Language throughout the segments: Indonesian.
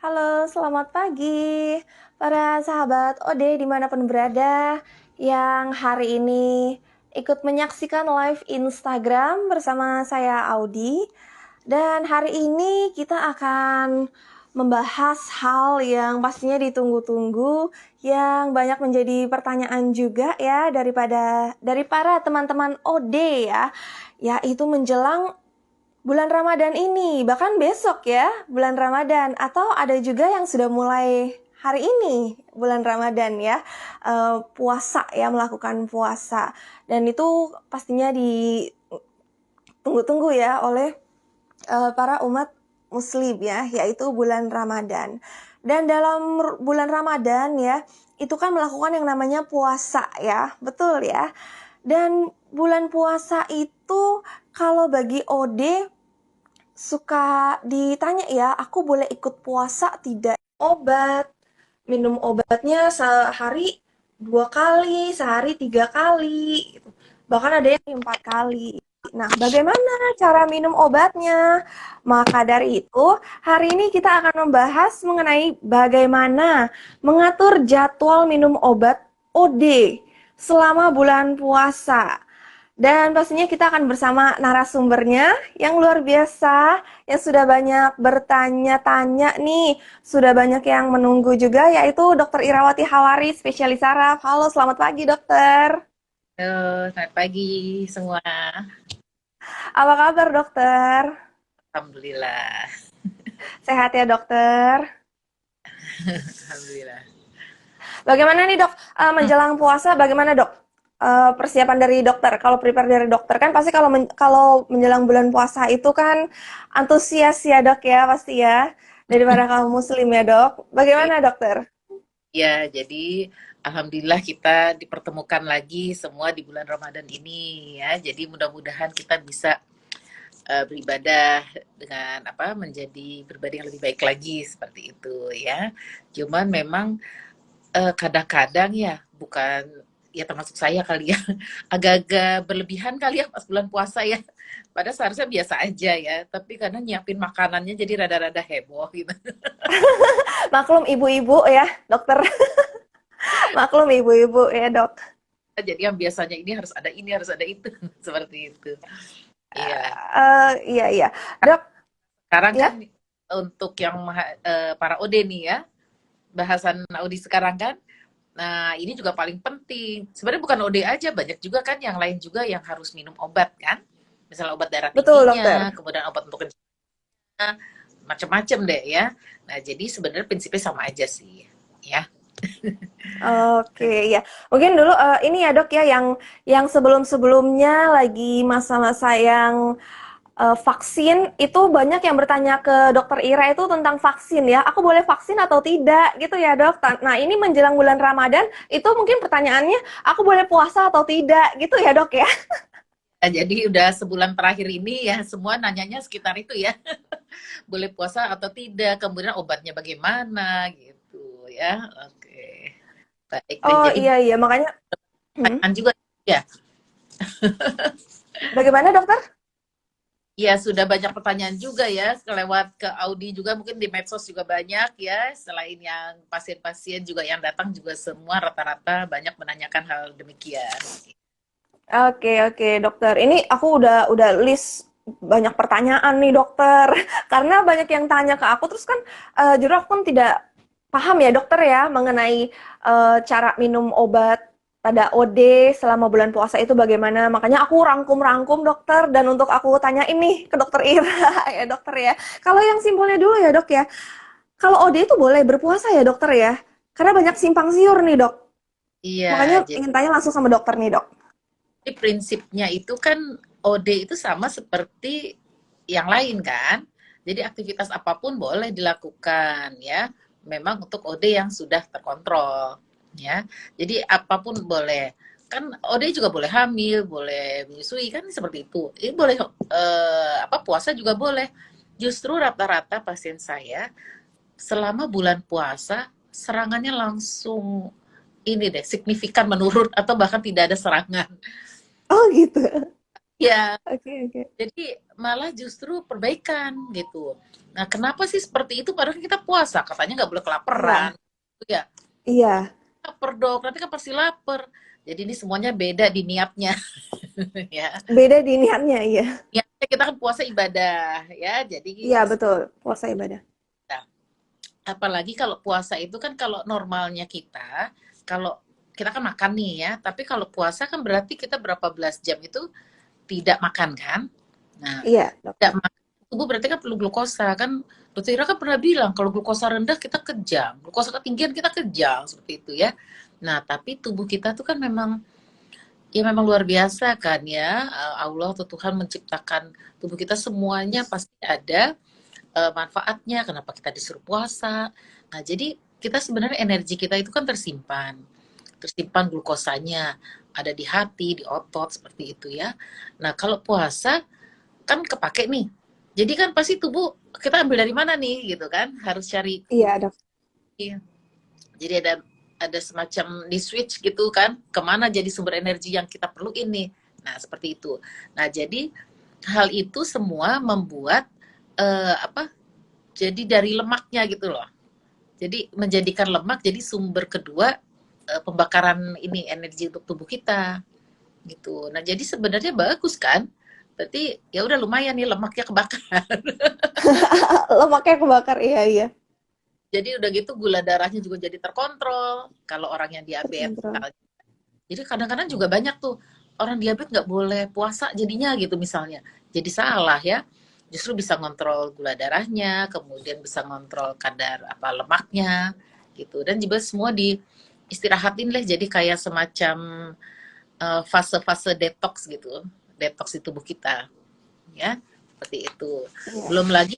Halo, selamat pagi para sahabat OD dimanapun berada yang hari ini ikut menyaksikan live Instagram bersama saya Audi. Dan hari ini kita akan membahas hal yang pastinya ditunggu-tunggu, yang banyak menjadi pertanyaan juga ya dari para teman-teman OD ya, yaitu menjelang bulan Ramadan ini, bahkan besok ya, bulan Ramadan. Atau ada juga yang sudah mulai hari ini, bulan Ramadan ya, puasa ya, melakukan puasa. Dan itu pastinya ditunggu-tunggu ya oleh para umat muslim ya, yaitu bulan Ramadan. Dan dalam bulan Ramadan ya, itu kan melakukan yang namanya puasa ya, betul ya. Dan bulan puasa itu kalau bagi OD suka ditanya ya, aku boleh ikut puasa tidak? Obat, minum obatnya sehari 2 kali, sehari 3 kali, gitu. Bahkan ada yang 4 kali. Nah, bagaimana cara minum obatnya? Maka dari itu, hari ini kita akan membahas mengenai bagaimana mengatur jadwal minum obat OD selama bulan puasa. Dan pastinya kita akan bersama narasumbernya yang luar biasa, yang sudah banyak bertanya-tanya nih, sudah banyak yang menunggu juga, yaitu Dr. Irawati Hawari, spesialis saraf. Halo, selamat pagi dokter. Halo, selamat pagi semua. Apa kabar dokter? Alhamdulillah. Sehat ya dokter? Alhamdulillah. Bagaimana nih dok, menjelang puasa bagaimana dok? Persiapan dari dokter, kalau prepare dari dokter kan pasti kalau menjelang bulan puasa itu kan antusias ya dok ya pasti ya, daripada kaum muslim ya dok. Bagaimana dokter? Ya, jadi alhamdulillah kita dipertemukan lagi semua di bulan Ramadan ini ya. Jadi mudah-mudahan kita bisa beribadah dengan menjadi pribadi yang lebih baik lagi seperti itu ya. Cuman memang kadang-kadang ya bukan ya termasuk saya kali ya agak-agak berlebihan kali ya pas bulan puasa ya. Padahal seharusnya biasa aja ya, tapi kadang nyiapin makanannya jadi rada-rada heboh gitu. Maklum ibu-ibu ya dokter. Maklum ibu-ibu ya dok. Jadi yang biasanya ini harus ada itu seperti itu. Iya. Iya iya dok Sekarang ya. kan untuk yang para OD nih ya, bahasan OD sekarang kan. Nah, ini juga paling penting. Sebenarnya bukan OD aja, banyak juga kan yang lain juga yang harus minum obat kan. Misalnya obat darah Betul tingginya, dokter. kemudian obat untuk kencingnya, macam-macam deh ya. Nah, jadi sebenarnya prinsipnya sama aja sih, ya. Oke, ya. Mungkin dulu ini ya dok ya, yang sebelum-sebelumnya lagi masa-masa yang vaksin itu banyak yang bertanya ke dokter Ira itu tentang vaksin ya. Aku boleh vaksin atau tidak gitu ya dok. Nah ini menjelang bulan Ramadan itu mungkin pertanyaannya aku boleh puasa atau tidak gitu ya dok ya. Nah, jadi udah sebulan terakhir ini ya semua nanyanya sekitar itu ya. Boleh puasa atau tidak, kemudian obatnya bagaimana gitu ya. Oke. Baik deh. Oh Jadi iya iya makanya. Hmm, pertanyaan juga ya. bagaimana dokter? Ya, sudah banyak pertanyaan juga ya, lewat ke Audi juga, mungkin di medsos juga banyak ya, selain yang pasien-pasien juga yang datang juga semua rata-rata banyak menanyakan hal demikian. Oke oke dokter. Ini aku udah list banyak pertanyaan nih dokter. Karena banyak yang tanya ke aku terus kan jujur aku kan tidak paham ya dokter ya mengenai cara minum obat pada OD selama bulan puasa itu bagaimana. Makanya aku rangkum-rangkum dokter dan untuk aku tanya ini ke dokter Ira ya dokter ya. Kalau yang simpelnya dulu ya dok ya. Kalau OD itu boleh berpuasa ya dokter ya? Karena banyak simpang siur nih dok. Iya, Makanya jadi ingin tanya langsung sama dokter nih dok. prinsipnya itu kan OD itu sama seperti yang lain kan. Jadi aktivitas apapun boleh dilakukan ya. Memang untuk OD yang sudah terkontrol ya. Jadi apapun boleh. Kan OD juga boleh hamil, boleh menyusui kan seperti itu. Ini boleh puasa juga boleh. Justru rata-rata pasien saya selama bulan puasa serangannya langsung ini deh signifikan menurun atau bahkan tidak ada serangan. Oh gitu. Ya, Oke, oke. jadi malah justru perbaikan gitu. Nah, kenapa sih seperti itu? Padahal kita puasa, katanya nggak boleh kelaparan. Iya, Ya, iya. lapar dong, nanti kan pasti lapar. Jadi ini semuanya beda di niatnya, ya. Beda di niatnya, iya. Niatnya kita kan puasa ibadah, ya. Jadi Iya, betul. Puasa ibadah. nah, apalagi kalau puasa itu kan kalau normalnya kita, kalau kita kan makan nih ya, tapi kalau puasa kan berarti kita berapa belas jam itu tidak makan kan? Nah, Iya, tidak dokter. makan tubuh berarti kan perlu glukosa kan. Dokter Ira kan pernah bilang kalau glukosa rendah kita kejang, glukosa ketinggian kita kejang seperti itu ya. Nah, tapi tubuh kita tuh kan memang ya memang luar biasa kan ya. Allah atau Tuhan menciptakan tubuh kita semuanya pasti ada manfaatnya. Kenapa kita disuruh puasa? Nah, jadi kita sebenarnya energi kita itu kan tersimpan glukosanya ada di hati, di otot seperti itu ya. Nah, kalau puasa kan kepake nih. Jadi kan pasti tubuh kita ambil dari mana nih gitu kan? Harus cari. Iya, dok. Jadi ada semacam di switch gitu kan, kemana jadi sumber energi yang kita perlu ini. Nah, seperti itu. Nah, jadi hal itu semua membuat apa? Jadi dari lemaknya gitu loh. Jadi menjadikan lemak jadi sumber kedua pembakaran ini energi untuk tubuh kita gitu. Nah, jadi sebenarnya bagus kan? Berarti ya udah lumayan nih lemaknya kebakar. Lemaknya kebakar, iya, iya. Jadi udah gitu gula darahnya juga jadi terkontrol. Kalau orang yang diabetes Terkontrol. misalnya. Jadi kadang-kadang juga banyak tuh orang diabetes nggak boleh puasa jadinya gitu misalnya. Jadi salah ya. Justru bisa ngontrol gula darahnya, kemudian bisa ngontrol kadar apa lemaknya gitu. Dan juga semua di istirahatin lah jadi kayak semacam fase-fase detox gitu. Detox di tubuh kita ya. Seperti itu. Iya. Belum lagi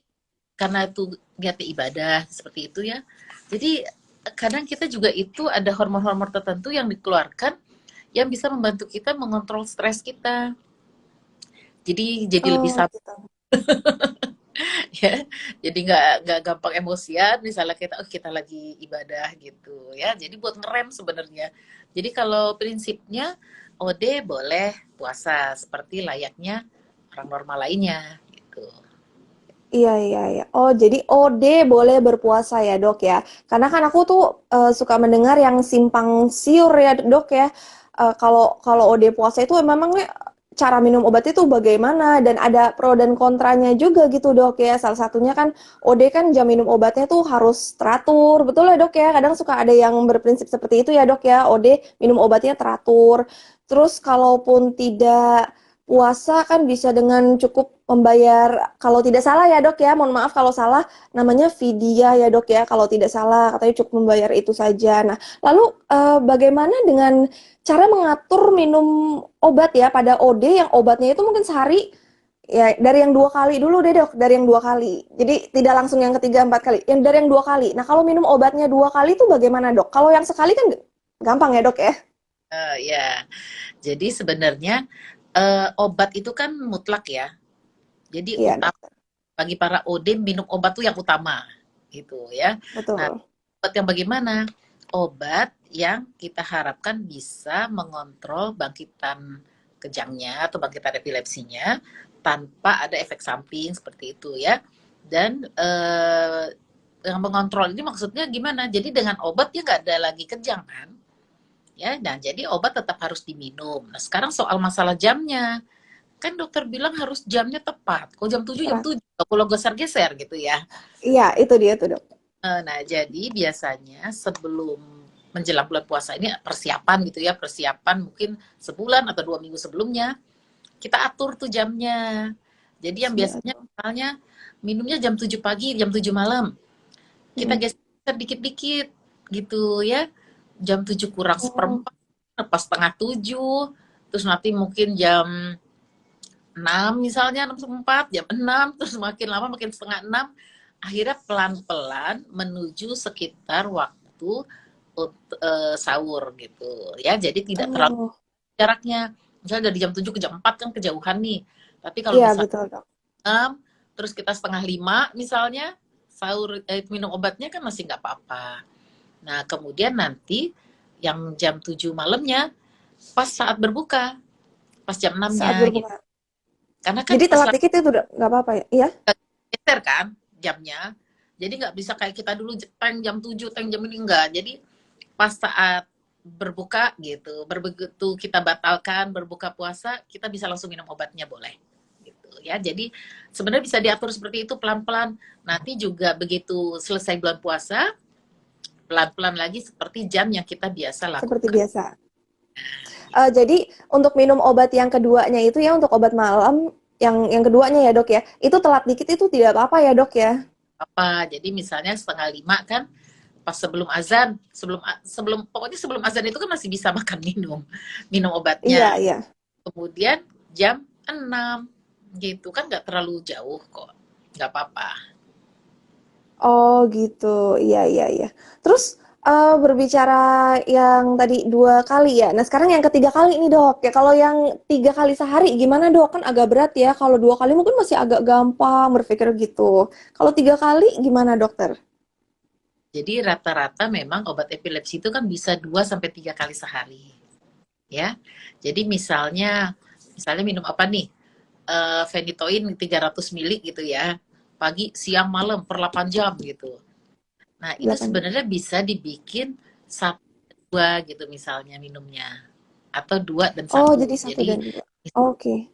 karena itu niatnya ibadah seperti itu ya. Jadi kadang kita juga itu ada hormon-hormon tertentu yang dikeluarkan yang bisa membantu kita mengontrol stres kita. Jadi lebih Oh, sabar gitu. ya. Jadi nggak gampang emosian. Misalnya kita kita lagi ibadah gitu ya. Jadi buat ngerem sebenarnya. Jadi kalau prinsipnya OD boleh puasa seperti layaknya orang normal lainnya gitu. Iya, iya, iya. Oh, jadi OD boleh berpuasa ya, Dok ya. Karena kan aku tuh suka mendengar yang simpang siur ya, Dok ya. Kalau kalau OD puasa itu memangnya cara minum obat itu bagaimana dan ada pro dan kontranya juga gitu, Dok ya. Salah satunya kan OD kan jam minum obatnya tuh harus teratur. Betul ya, Dok ya. Kadang suka ada yang berprinsip seperti itu ya, Dok ya. OD minum obatnya teratur. Terus kalaupun tidak puasa kan bisa dengan cukup membayar, kalau tidak salah ya dok ya, mohon maaf kalau salah, namanya vidya ya dok ya, kalau tidak salah katanya cukup membayar itu saja. Nah, lalu bagaimana dengan cara mengatur minum obat ya pada OD yang obatnya itu mungkin sehari ya dari yang 2 kali dulu deh dok, dari yang 2 kali. Jadi tidak langsung yang ketiga 4 kali, yang dari yang 2 kali. Nah kalau minum obatnya 2 kali itu bagaimana dok? Kalau yang sekali kan gampang ya dok ya? Ya, jadi sebenarnya obat itu kan mutlak ya. Jadi Iya utama dokter, bagi para OD minum obat tuh yang utama gitu ya. Nah, betul. obat yang bagaimana? Obat yang kita harapkan bisa mengontrol bangkitan kejangnya atau bangkitan epilepsinya tanpa ada efek samping seperti itu ya. Dan yang mengontrol ini maksudnya gimana? Jadi dengan obat dia nggak ada lagi kejang kan? Ya, dan jadi obat tetap harus diminum. Nah, sekarang soal masalah jamnya. Kan dokter bilang harus jamnya tepat. Kalau jam 7 jam Tepat. 7. Kalau geser-geser gitu ya. Iya, itu dia tuh dok. Nah, jadi biasanya sebelum menjelang bulan puasa ini persiapan gitu ya, persiapan mungkin sebulan atau 2 minggu sebelumnya, kita atur tuh jamnya. Jadi yang biasanya Sudah. misalnya minumnya jam 7 pagi, jam 7 malam, kita Hmm. geser dikit-dikit gitu ya. Jam 7 kurang Oh, seperempat, pas setengah 7, terus nanti mungkin jam 6 misalnya, 6.4, jam 6, terus makin lama makin setengah 6, akhirnya pelan-pelan menuju sekitar waktu sahur gitu ya. Jadi tidak terlalu oh, jaraknya. Misalnya dari jam 7 ke jam 4 kan kejauhan nih. Tapi kalau iya misalnya betul dok. 6, terus kita setengah 5 misalnya, sahur minum obatnya kan masih nggak apa-apa. Nah, kemudian nanti yang jam 7 malamnya pas saat berbuka, pas jam Saat 6-nya gitu. berbuka. Karena kan Jadi pas telat dikit itu udah nggak apa-apa ya? Iya? geser kan jamnya. Jadi nggak bisa kayak kita dulu teng jam 7 teng jam ini enggak. Jadi pas saat berbuka gitu, begitu kita batalkan berbuka puasa, kita bisa langsung minum obatnya boleh. Gitu ya. Jadi sebenarnya bisa diatur seperti itu pelan-pelan. Nanti juga begitu selesai bulan puasa, pelan-pelan lagi seperti jam yang kita biasa Seperti lakukan. biasa. Jadi untuk minum obat yang keduanya itu ya untuk obat malam yang keduanya ya dok ya, itu telat dikit itu tidak apa-apa ya dok ya? Apa? Jadi misalnya setengah lima kan, pas sebelum azan, sebelum pokoknya sebelum azan itu kan masih bisa makan minum Iya obatnya. iya. Kemudian jam 6 gitu kan nggak terlalu jauh kok, nggak apa-apa. Oh gitu, iya iya iya. Terus berbicara yang tadi 2 kali ya. Nah sekarang yang ketiga kali nih dok. Ya kalau yang 3 kali sehari gimana dok? Kan agak berat ya. Kalau 2 kali mungkin masih agak gampang berpikir gitu. Kalau 3 kali gimana dokter? Jadi rata-rata memang obat epilepsi itu kan bisa 2 sampai 3 kali sehari, ya. Jadi misalnya minum apa nih? Phenytoin 300 mili gitu ya. Pagi, siang, malam per 8 jam gitu. Nah, itu 8 jam. sebenarnya bisa dibikin 1 2 gitu misalnya minumnya atau 2 dan Oh satu. jadi satu Jadi dan dua. Oke.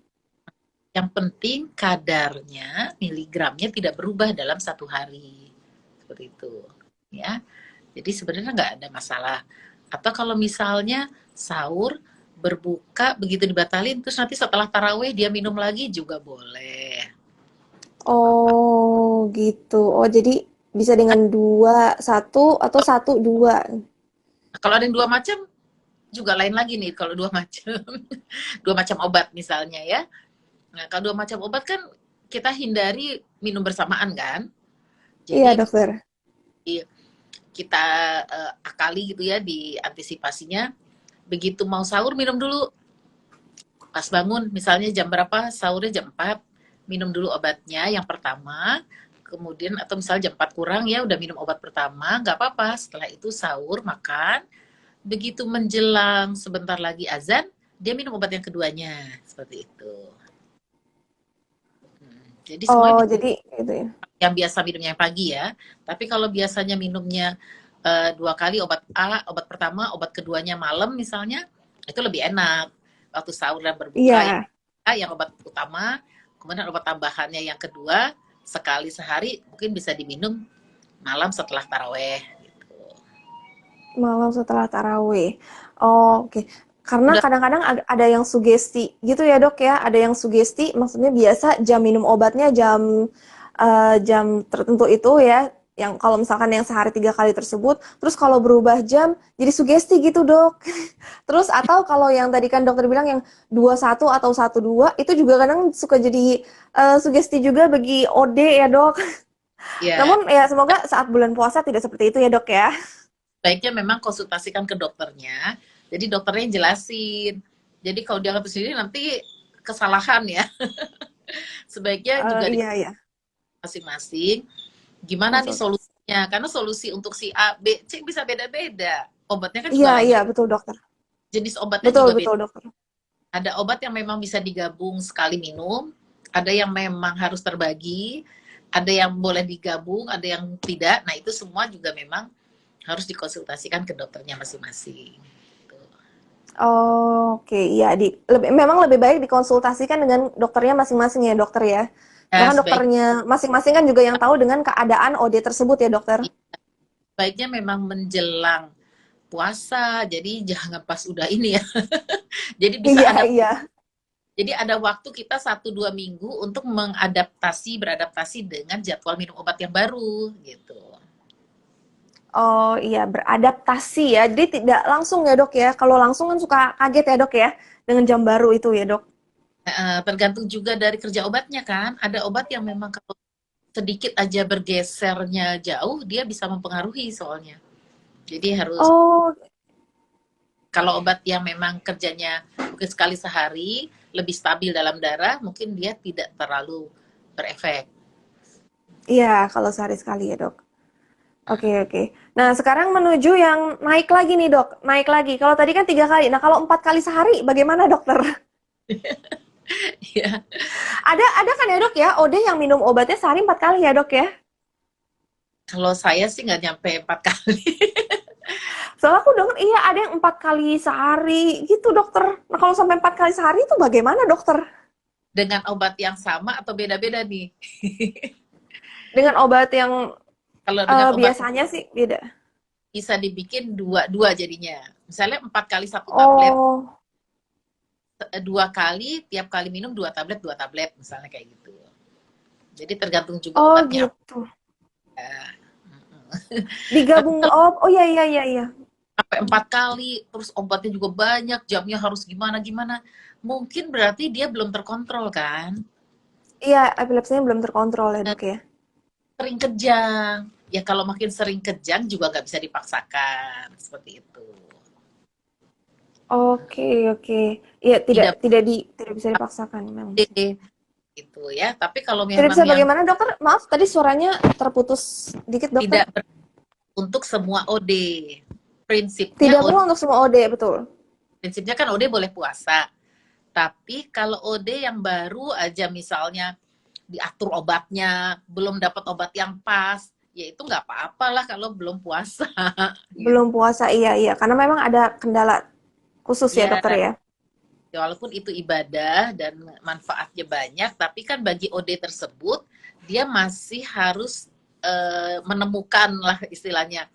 yang penting kadarnya, miligramnya tidak berubah dalam 1 hari. Seperti itu. Ya. Jadi sebenarnya nggak ada masalah. Atau kalau misalnya sahur, berbuka, begitu dibatalin, terus nanti setelah taraweh dia minum lagi juga boleh. Nggak apa-apa. Oh gitu. Oh jadi bisa dengan dua satu atau satu dua. Nah, kalau ada yang 2 macam, juga lain lagi nih kalau 2 macam. 2 macam obat misalnya ya. Nah, kalau 2 macam obat kan kita hindari minum bersamaan kan. Iya Jadi dokter. kita akali gitu ya di antisipasinya. Begitu mau sahur minum dulu. Pas bangun misalnya jam berapa sahurnya jam 4, minum dulu obatnya yang pertama. Kemudian atau misalnya jam 4 kurang ya udah minum obat pertama, nggak apa-apa. Setelah itu sahur, makan. Begitu menjelang sebentar lagi azan, dia minum obat yang keduanya. Seperti itu. Jadi semuanya Oh jadi itu ya. yang biasa minumnya yang pagi ya. Tapi kalau biasanya minumnya 2 kali obat A, obat pertama, obat keduanya malam misalnya, itu lebih enak. Waktu sahur dan berbuka yang Iya. A, yang obat utama, kemudian obat tambahannya yang kedua, sekali sehari mungkin bisa diminum malam setelah taraweh. Gitu. Malam setelah tarawih. Oh, oke. Karena Udah kadang-kadang ada yang sugesti gitu ya dok ya. Ada yang sugesti, maksudnya biasa jam minum obatnya jam tertentu itu ya. Yang kalau misalkan yang sehari 3 kali tersebut, terus kalau berubah jam jadi sugesti gitu dok. Terus atau kalau yang tadi kan dokter bilang yang 21 atau 12 itu juga kadang suka jadi sugesti juga bagi OD ya dok. ya Namun ya semoga saat bulan puasa tidak seperti itu ya dok ya. baiknya memang konsultasikan ke dokternya. Jadi dokternya jelasin. Jadi kalau dianggap sendiri nanti kesalahan ya. Sebaiknya juga Iya iya. masing-masing gimana nih Konsultasi. solusinya karena solusi untuk si A B C bisa beda-beda obatnya kan Iya juga iya banyak betul dokter. jenis obatnya Betul juga beda betul dokter. ada obat yang memang bisa digabung sekali minum ada yang memang harus terbagi ada yang boleh digabung ada yang tidak nah itu semua juga memang harus dikonsultasikan ke dokternya masing-masing. Oke, iya memang lebih baik dikonsultasikan dengan dokternya masing-masing ya dokter ya. Karena Nah, kan dokternya masing-masing kan juga yang tahu dengan keadaan OD tersebut ya dokter. sebaiknya memang menjelang puasa jadi jangan pas udah ini ya jadi bisa Iya ada iya. Jadi ada waktu kita 1-2 minggu untuk beradaptasi dengan jadwal minum obat yang baru gitu. Oh iya beradaptasi ya. Jadi tidak langsung ya dok ya. Kalau langsung kan suka kaget ya dok ya dengan jam baru itu ya dok. Tergantung juga dari kerja obatnya kan. Ada obat yang memang kalau sedikit aja bergesernya jauh, dia bisa mempengaruhi soalnya. Jadi harus Oh kalau obat yang memang kerjanya mungkin sekali sehari, lebih stabil dalam darah, mungkin dia tidak terlalu berefek. iya kalau sehari sekali ya dok. Oke, oke. Nah, sekarang menuju yang naik lagi nih, Dok. Naik lagi. Kalau tadi kan 3 kali. Nah, kalau 4 kali sehari, bagaimana, dokter? Ya, Ada kan ya dok ya, OD yang minum obatnya sehari 4 kali ya dok ya? kalau saya sih nggak nyampe 4 kali. Soalnya aku denger iya ada yang 4 kali sehari gitu dokter. Nah kalau sampai 4 kali sehari itu bagaimana dokter? Dengan obat yang sama atau beda-beda nih? Dengan obat yang Kalau dengan obat biasanya sih beda. bisa dibikin dua-dua jadinya. Misalnya 4 kali satu tablet, Oh, 2 kali, tiap kali minum 2 tablet, misalnya kayak gitu. Jadi tergantung juga oh obatnya apa. gitu. Tapi Digabung, kalau oh iya iya iya iya. sampai 4 kali, terus obatnya juga banyak, jamnya harus gimana-gimana, mungkin berarti dia belum terkontrol kan? Iya, epilepsinya belum terkontrol ya dok ya. Sering kejang. Ya kalau makin sering kejang juga nggak bisa dipaksakan, seperti itu. Oke oke. Iya tidak Tidak tidak bisa dipaksakan memang sih. boleh gitu ya. Tapi kalau Tidak memang bisa yang bagaimana dokter? Maaf tadi suaranya terputus dikit dokter. tidak untuk semua OD, prinsipnya Tidak perlu untuk semua OD betul. prinsipnya kan OD boleh puasa. Tapi kalau OD yang baru aja misalnya diatur obatnya, belum dapat obat yang pas, ya itu nggak apa-apalah kalau belum puasa. Gitu. Belum puasa iya iya karena memang ada kendala khusus ya Ya, dokter ya. ya, walaupun itu ibadah dan manfaatnya banyak, tapi kan bagi OD tersebut dia masih harus menemukan lah istilahnya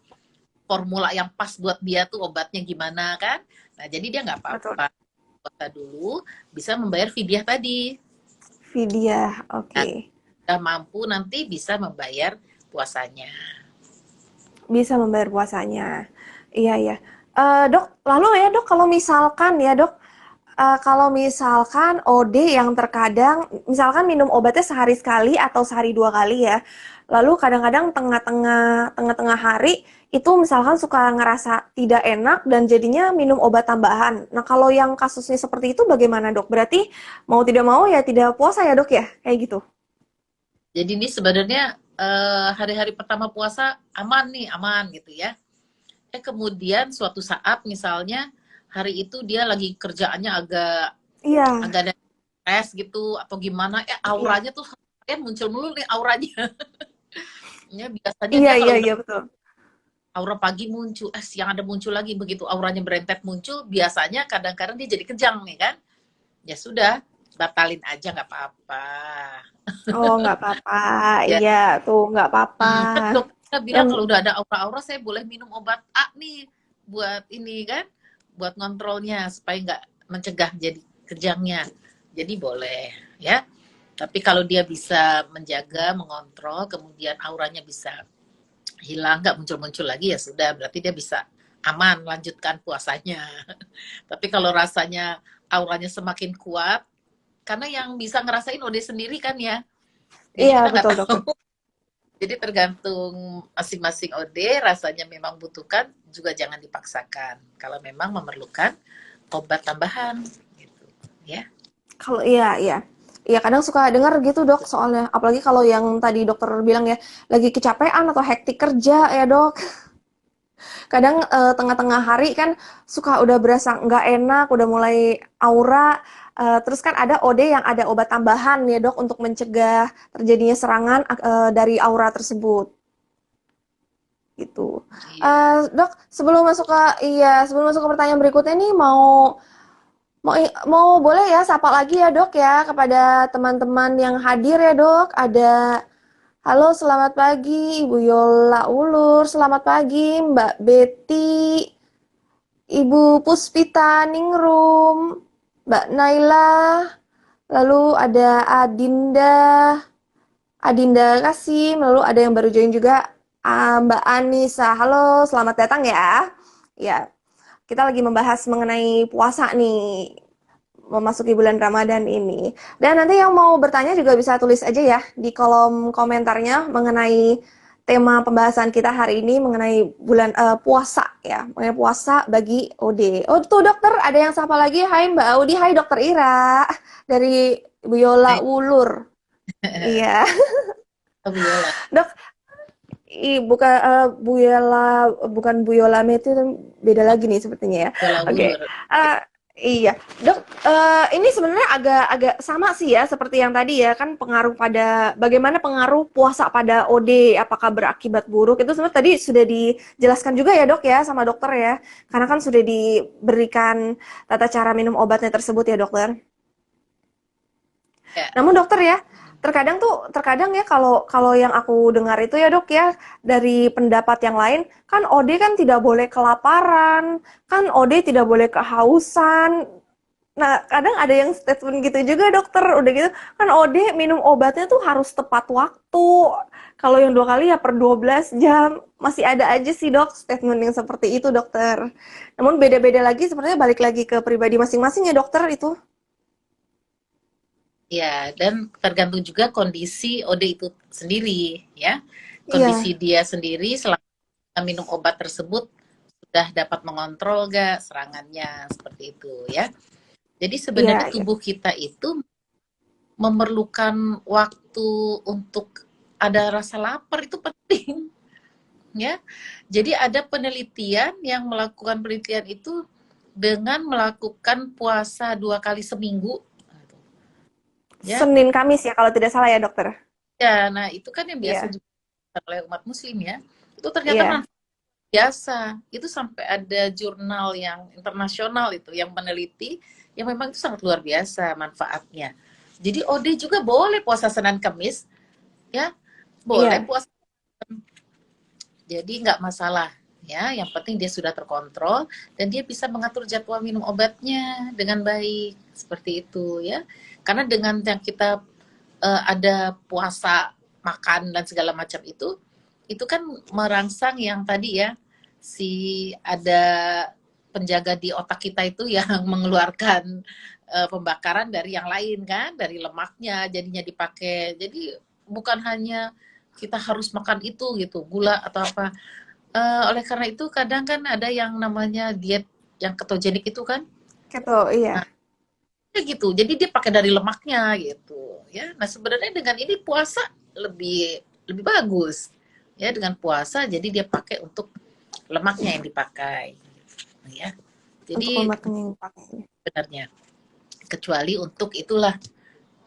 formula yang pas buat dia tuh obatnya gimana kan. Nah jadi dia nggak Betul. apa-apa puasa dulu, bisa membayar fidyah tadi. Fidyah, Nah, oke. udah mampu nanti bisa membayar puasanya. Bisa membayar puasanya. Iya iya. Dok, lalu ya dok kalau misalkan ya dok, kalau misalkan OD yang terkadang, misalkan minum obatnya sehari sekali atau sehari 2 kali ya, lalu kadang-kadang tengah-tengah hari itu misalkan suka ngerasa tidak enak dan jadinya minum obat tambahan. Nah kalau yang kasusnya seperti itu bagaimana dok? Berarti mau tidak mau ya tidak puasa ya dok ya? Kayak gitu. Jadi ini sebenarnya hari-hari pertama puasa aman nih, aman gitu ya. Kemudian suatu saat misalnya hari itu dia lagi kerjaannya agak Iya, agak ada stres gitu atau gimana, iya, auranya tuh kan muncul mulu nih auranya. Ya biasanya iya, dia iya, kalau udah iya betul. aura pagi muncul, siang ada muncul lagi, begitu auranya berentet muncul, biasanya kadang-kadang dia jadi kejang nih kan. Ya sudah, batalin aja nggak apa-apa. Oh, nggak apa-apa. Ya, Iya, tuh nggak apa-apa. kan dokter bilang Yang, kalau udah ada aura-aura saya boleh minum obat A nih buat ini kan, buat ngontrolnya supaya nggak mencegah jadi kejangnya. Jadi boleh ya. Tapi kalau dia bisa menjaga, mengontrol, kemudian auranya bisa hilang, nggak muncul-muncul lagi ya sudah, berarti dia bisa aman lanjutkan puasanya. Tapi kalau rasanya auranya semakin kuat, karena yang bisa ngerasain OD sendiri kan ya, jadi iya kita nggak betul tahu. dokter. Jadi tergantung masing-masing OD, rasanya memang butuhkan, juga jangan dipaksakan. Kalau memang memerlukan obat tambahan, gitu, ya. Kalau iya, iya. Iya kadang suka dengar gitu dok soalnya. Apalagi kalau yang tadi dokter bilang ya, lagi kecapean atau hektik kerja ya dok. Kadang tengah-tengah hari kan suka udah berasa nggak enak, udah mulai aura. Terus kan ada OD yang ada obat tambahan ya dok untuk mencegah terjadinya serangan dari aura tersebut. Gitu. Iya. Dok, sebelum masuk ke pertanyaan berikutnya nih mau boleh ya sapa lagi ya dok ya kepada teman-teman yang hadir ya dok. Ada halo selamat pagi Ibu Yola Ulur, selamat pagi Mbak Betty, Ibu Puspita Ningrum, Mbak Naila, lalu ada Adinda Kasim, lalu ada yang baru join juga Mbak Anissa. Halo, selamat datang ya. Ya, kita lagi membahas mengenai puasa nih, memasuki bulan Ramadan ini. Dan nanti yang mau bertanya juga bisa tulis aja ya di kolom komentarnya mengenai tema pembahasan kita hari ini mengenai bulan puasa ya, mengenai puasa bagi OD. Oh, tuh dokter, ada yang sapa lagi. Hai Mbak Audi, hai Dokter Ira dari Bu Yola Hai, Wulur. Iya. oh, Biola. Dok, bukan bukan Bu Yola Meti, beda lagi nih sepertinya ya. Biola Oke. Wulur. Eh, Iya, Dok, ini sebenarnya agak-agak sama sih ya seperti yang tadi ya kan pengaruh pada bagaimana pengaruh puasa pada OD, apakah berakibat buruk itu sebenarnya tadi sudah dijelaskan juga ya Dok ya sama dokter ya, karena kan sudah diberikan tata cara minum obatnya tersebut ya dokter. Ya. Namun dokter ya, terkadang ya kalau kalau yang aku dengar itu ya dok ya dari pendapat yang lain kan OD kan tidak boleh kelaparan, kan OD tidak boleh kehausan. Nah, kadang ada yang statement gitu juga dokter, udah gitu kan OD minum obatnya tuh harus tepat waktu. Kalau yang 2 kali ya per 12 jam. Masih ada aja sih dok statement yang seperti itu dokter. Namun beda-beda lagi sebenarnya balik lagi ke pribadi masing-masing ya dokter itu. Ya, dan tergantung juga kondisi OD itu sendiri, ya. Iya, Kondisi dia sendiri selama minum obat tersebut sudah dapat mengontrol gak serangannya, seperti itu, ya. Jadi sebenarnya iya, iya. tubuh kita itu memerlukan waktu untuk ada rasa lapar itu penting, ya. Jadi ada penelitian yang melakukan penelitian itu dengan melakukan puasa 2 kali seminggu, ya. Senin Kamis ya kalau tidak salah ya dokter. Ya, nah itu kan yang biasa Iya, dilakukan oleh umat muslim ya. Itu ternyata iya. manfaat biasa. Itu sampai ada jurnal yang internasional itu yang meneliti yang memang itu sangat luar biasa manfaatnya. Jadi OD juga boleh puasa Senin Kamis ya. Boleh Iya. puasa, jadi nggak masalah ya. Yang penting dia sudah terkontrol dan dia bisa mengatur jadwal minum obatnya dengan baik seperti itu ya. Karena dengan yang kita ada puasa makan dan segala macam itu kan merangsang yang tadi ya, si ada penjaga di otak kita itu yang mengeluarkan pembakaran dari yang lain kan, dari lemaknya jadinya dipakai. Jadi bukan hanya kita harus makan itu gitu, gula atau apa. Oleh karena itu kadang kan ada yang namanya diet yang ketogenik itu kan. Gitu, iya. Nah, ya gitu. Jadi dia pakai dari lemaknya gitu, ya. Nah, sebenarnya dengan ini puasa lebih lebih bagus. Ya, dengan puasa jadi dia pakai untuk lemaknya yang dipakai, ya. Untuk Jadi lemak yang pakai. sebenarnya kecuali untuk itulah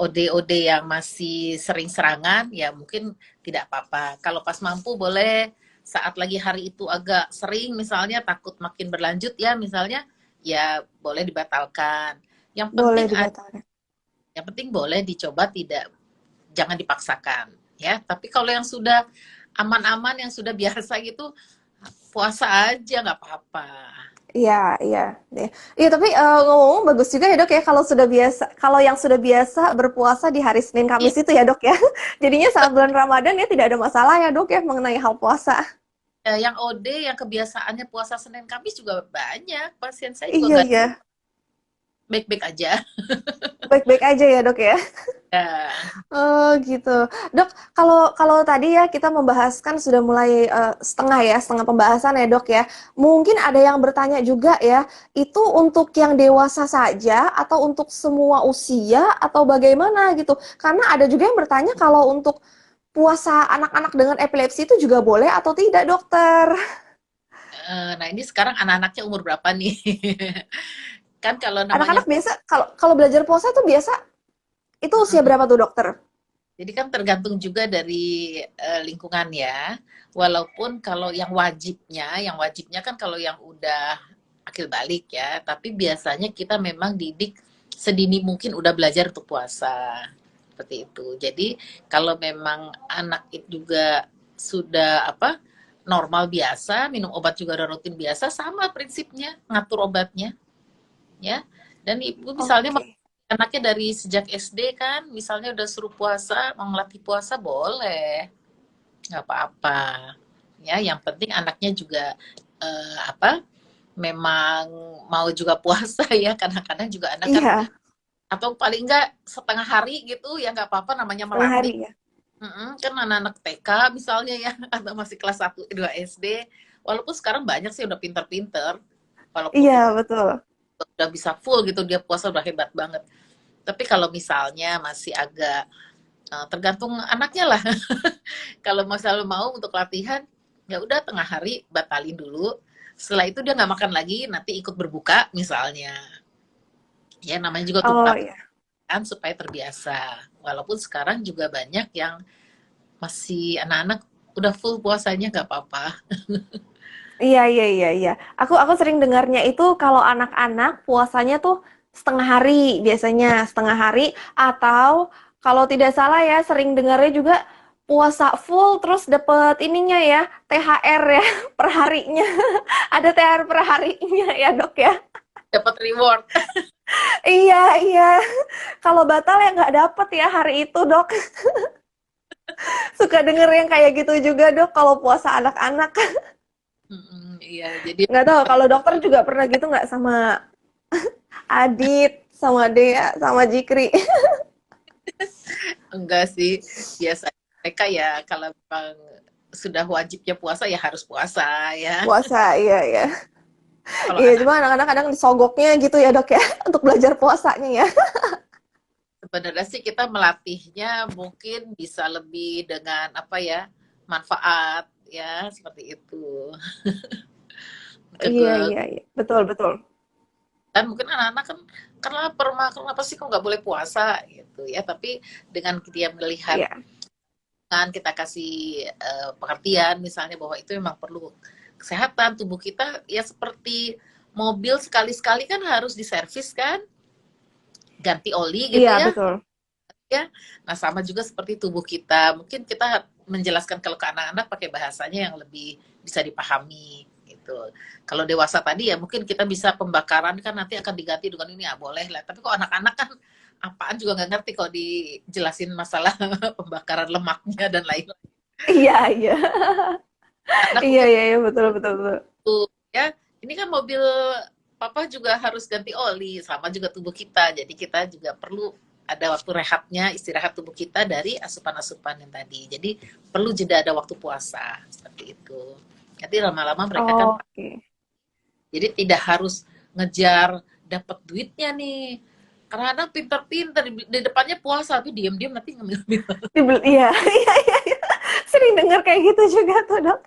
OD-OD yang masih sering serangan ya mungkin tidak apa-apa. Kalau pas mampu boleh saat lagi hari itu agak sering misalnya takut makin berlanjut ya misalnya ya boleh dibatalkan. Yang Boleh penting dibatalkan. yang penting boleh dicoba, tidak, jangan dipaksakan ya. Tapi kalau yang sudah aman-aman, yang sudah biasa gitu, puasa aja nggak apa-apa. Iya, iya. Iya, iya, tapi ngomong-ngomong bagus juga ya dok ya kalau sudah biasa, kalau yang sudah biasa berpuasa di hari Senin Iya, Kamis itu ya dok ya. Jadinya saat bulan Ramadan ya tidak ada masalah ya dok ya mengenai hal puasa. yang OD yang kebiasaannya puasa Senin Kamis juga banyak, pasien saya juga Iya, nggak, iya. baik-baik aja Baik-baik aja ya dok ya. ya. Oh gitu. Dok, kalau kalau tadi ya kita membahas kan sudah mulai setengah ya, setengah pembahasan ya dok ya. Mungkin ada yang bertanya juga ya, itu untuk yang dewasa saja atau untuk semua usia atau bagaimana gitu. Karena ada juga yang bertanya kalau untuk puasa anak-anak dengan epilepsi itu juga boleh atau tidak dokter? Nah ini sekarang anak-anaknya umur berapa nih? Kan kalau namanya, Anak-anak biasa kalau kalau belajar puasa tuh biasa itu usia berapa tuh dokter? jadi kan tergantung juga dari lingkungan ya. Walaupun kalau yang wajibnya kan kalau yang udah akil balik ya. Tapi biasanya kita memang didik sedini mungkin udah belajar untuk puasa. Seperti itu. Jadi kalau memang anak itu juga sudah apa normal biasa, minum obat juga udah rutin biasa, sama prinsipnya ngatur obatnya ya. Dan ibu misalnya Oke. anaknya dari sejak SD kan, misalnya udah suruh puasa, mau ngelatih puasa boleh, nggak apa-apa. Ya, yang penting anaknya juga apa? Memang mau juga puasa ya. Kadang-kadang juga anak kan Iya, atau paling enggak setengah hari gitu ya nggak apa-apa namanya setengah hari melatih. ya. Kan anak-anak TK misalnya ya atau masih kelas 1 2 SD. Walaupun sekarang banyak sih udah pinter-pinter. Walaupun Iya, betul. udah bisa full gitu dia puasa udah hebat banget. Tapi kalau misalnya masih agak tergantung anaknya lah. Kalau misalnya mau untuk latihan, ya udah tengah hari batalin dulu. Setelah itu dia nggak makan lagi, nanti ikut berbuka misalnya. Ya namanya juga Oh tumpah iya. kan supaya terbiasa. Walaupun sekarang juga banyak yang masih anak-anak udah full puasanya nggak apa-apa. Iya, iya, iya, iya. Aku sering dengarnya itu kalau anak-anak puasanya tuh setengah hari biasanya, setengah hari atau kalau tidak salah ya sering dengarnya juga puasa full terus dapet ininya ya, THR ya per harinya. Ada THR per harinya ya, Dok ya. Dapat reward. Iya, iya. Kalau batal ya nggak dapet ya hari itu, Dok. Suka denger yang kayak gitu juga, Dok, kalau puasa anak-anak. Iya, jadi Nggak tahu kalau dokter juga pernah gitu nggak sama Adit, sama Dea, sama Jikri. enggak sih, biasa mereka ya kalau memang sudah wajibnya puasa ya harus puasa ya. Puasa, iya ya. Kalau Iya, anak cuma anak-anak kadang disogoknya gitu ya, Dok ya, untuk belajar puasanya ya. sebenarnya sih kita melatihnya mungkin bisa lebih dengan apa ya, manfaat ya seperti itu. Iya, Ke iya, iya. Betul, betul. kan mungkin anak-anak kan lapar mah kenapa sih kok nggak boleh puasa gitu ya, tapi dengan dia melihat Iya. kan kita kasih pengertian misalnya bahwa itu memang perlu kesehatan tubuh kita ya, seperti mobil sekali-sekali kan harus diservis kan, ganti oli gitu Iya, ya. betul. Ya, nah sama juga seperti tubuh kita. Mungkin kita menjelaskan kalau ke anak-anak pakai bahasanya yang lebih bisa dipahami gitu. Kalau dewasa tadi ya mungkin kita bisa pembakaran kan nanti akan diganti dengan ini ya boleh lah. Tapi kok anak-anak kan apaan juga nggak ngerti kalau dijelasin masalah pembakaran lemaknya dan lain-lain. Iya, iya. Anak Iya, mungkin iya, iya, betul, betul, betul. tuh ya ini kan mobil papa juga harus ganti oli, sama juga tubuh kita. Jadi kita juga perlu ada waktu rehatnya, istirahat tubuh kita dari asupan-asupan yang tadi. Jadi perlu jeda, ada waktu puasa seperti itu. Jadi lama-lama mereka kan, Oke. jadi tidak harus ngejar dapat duitnya nih. Karena kadang pinter-pinter di depannya puasa tuh diam-diam nanti ngemil-ngemil. Iya, iya, iya, iya. Sering dengar kayak gitu juga tuh, Dok.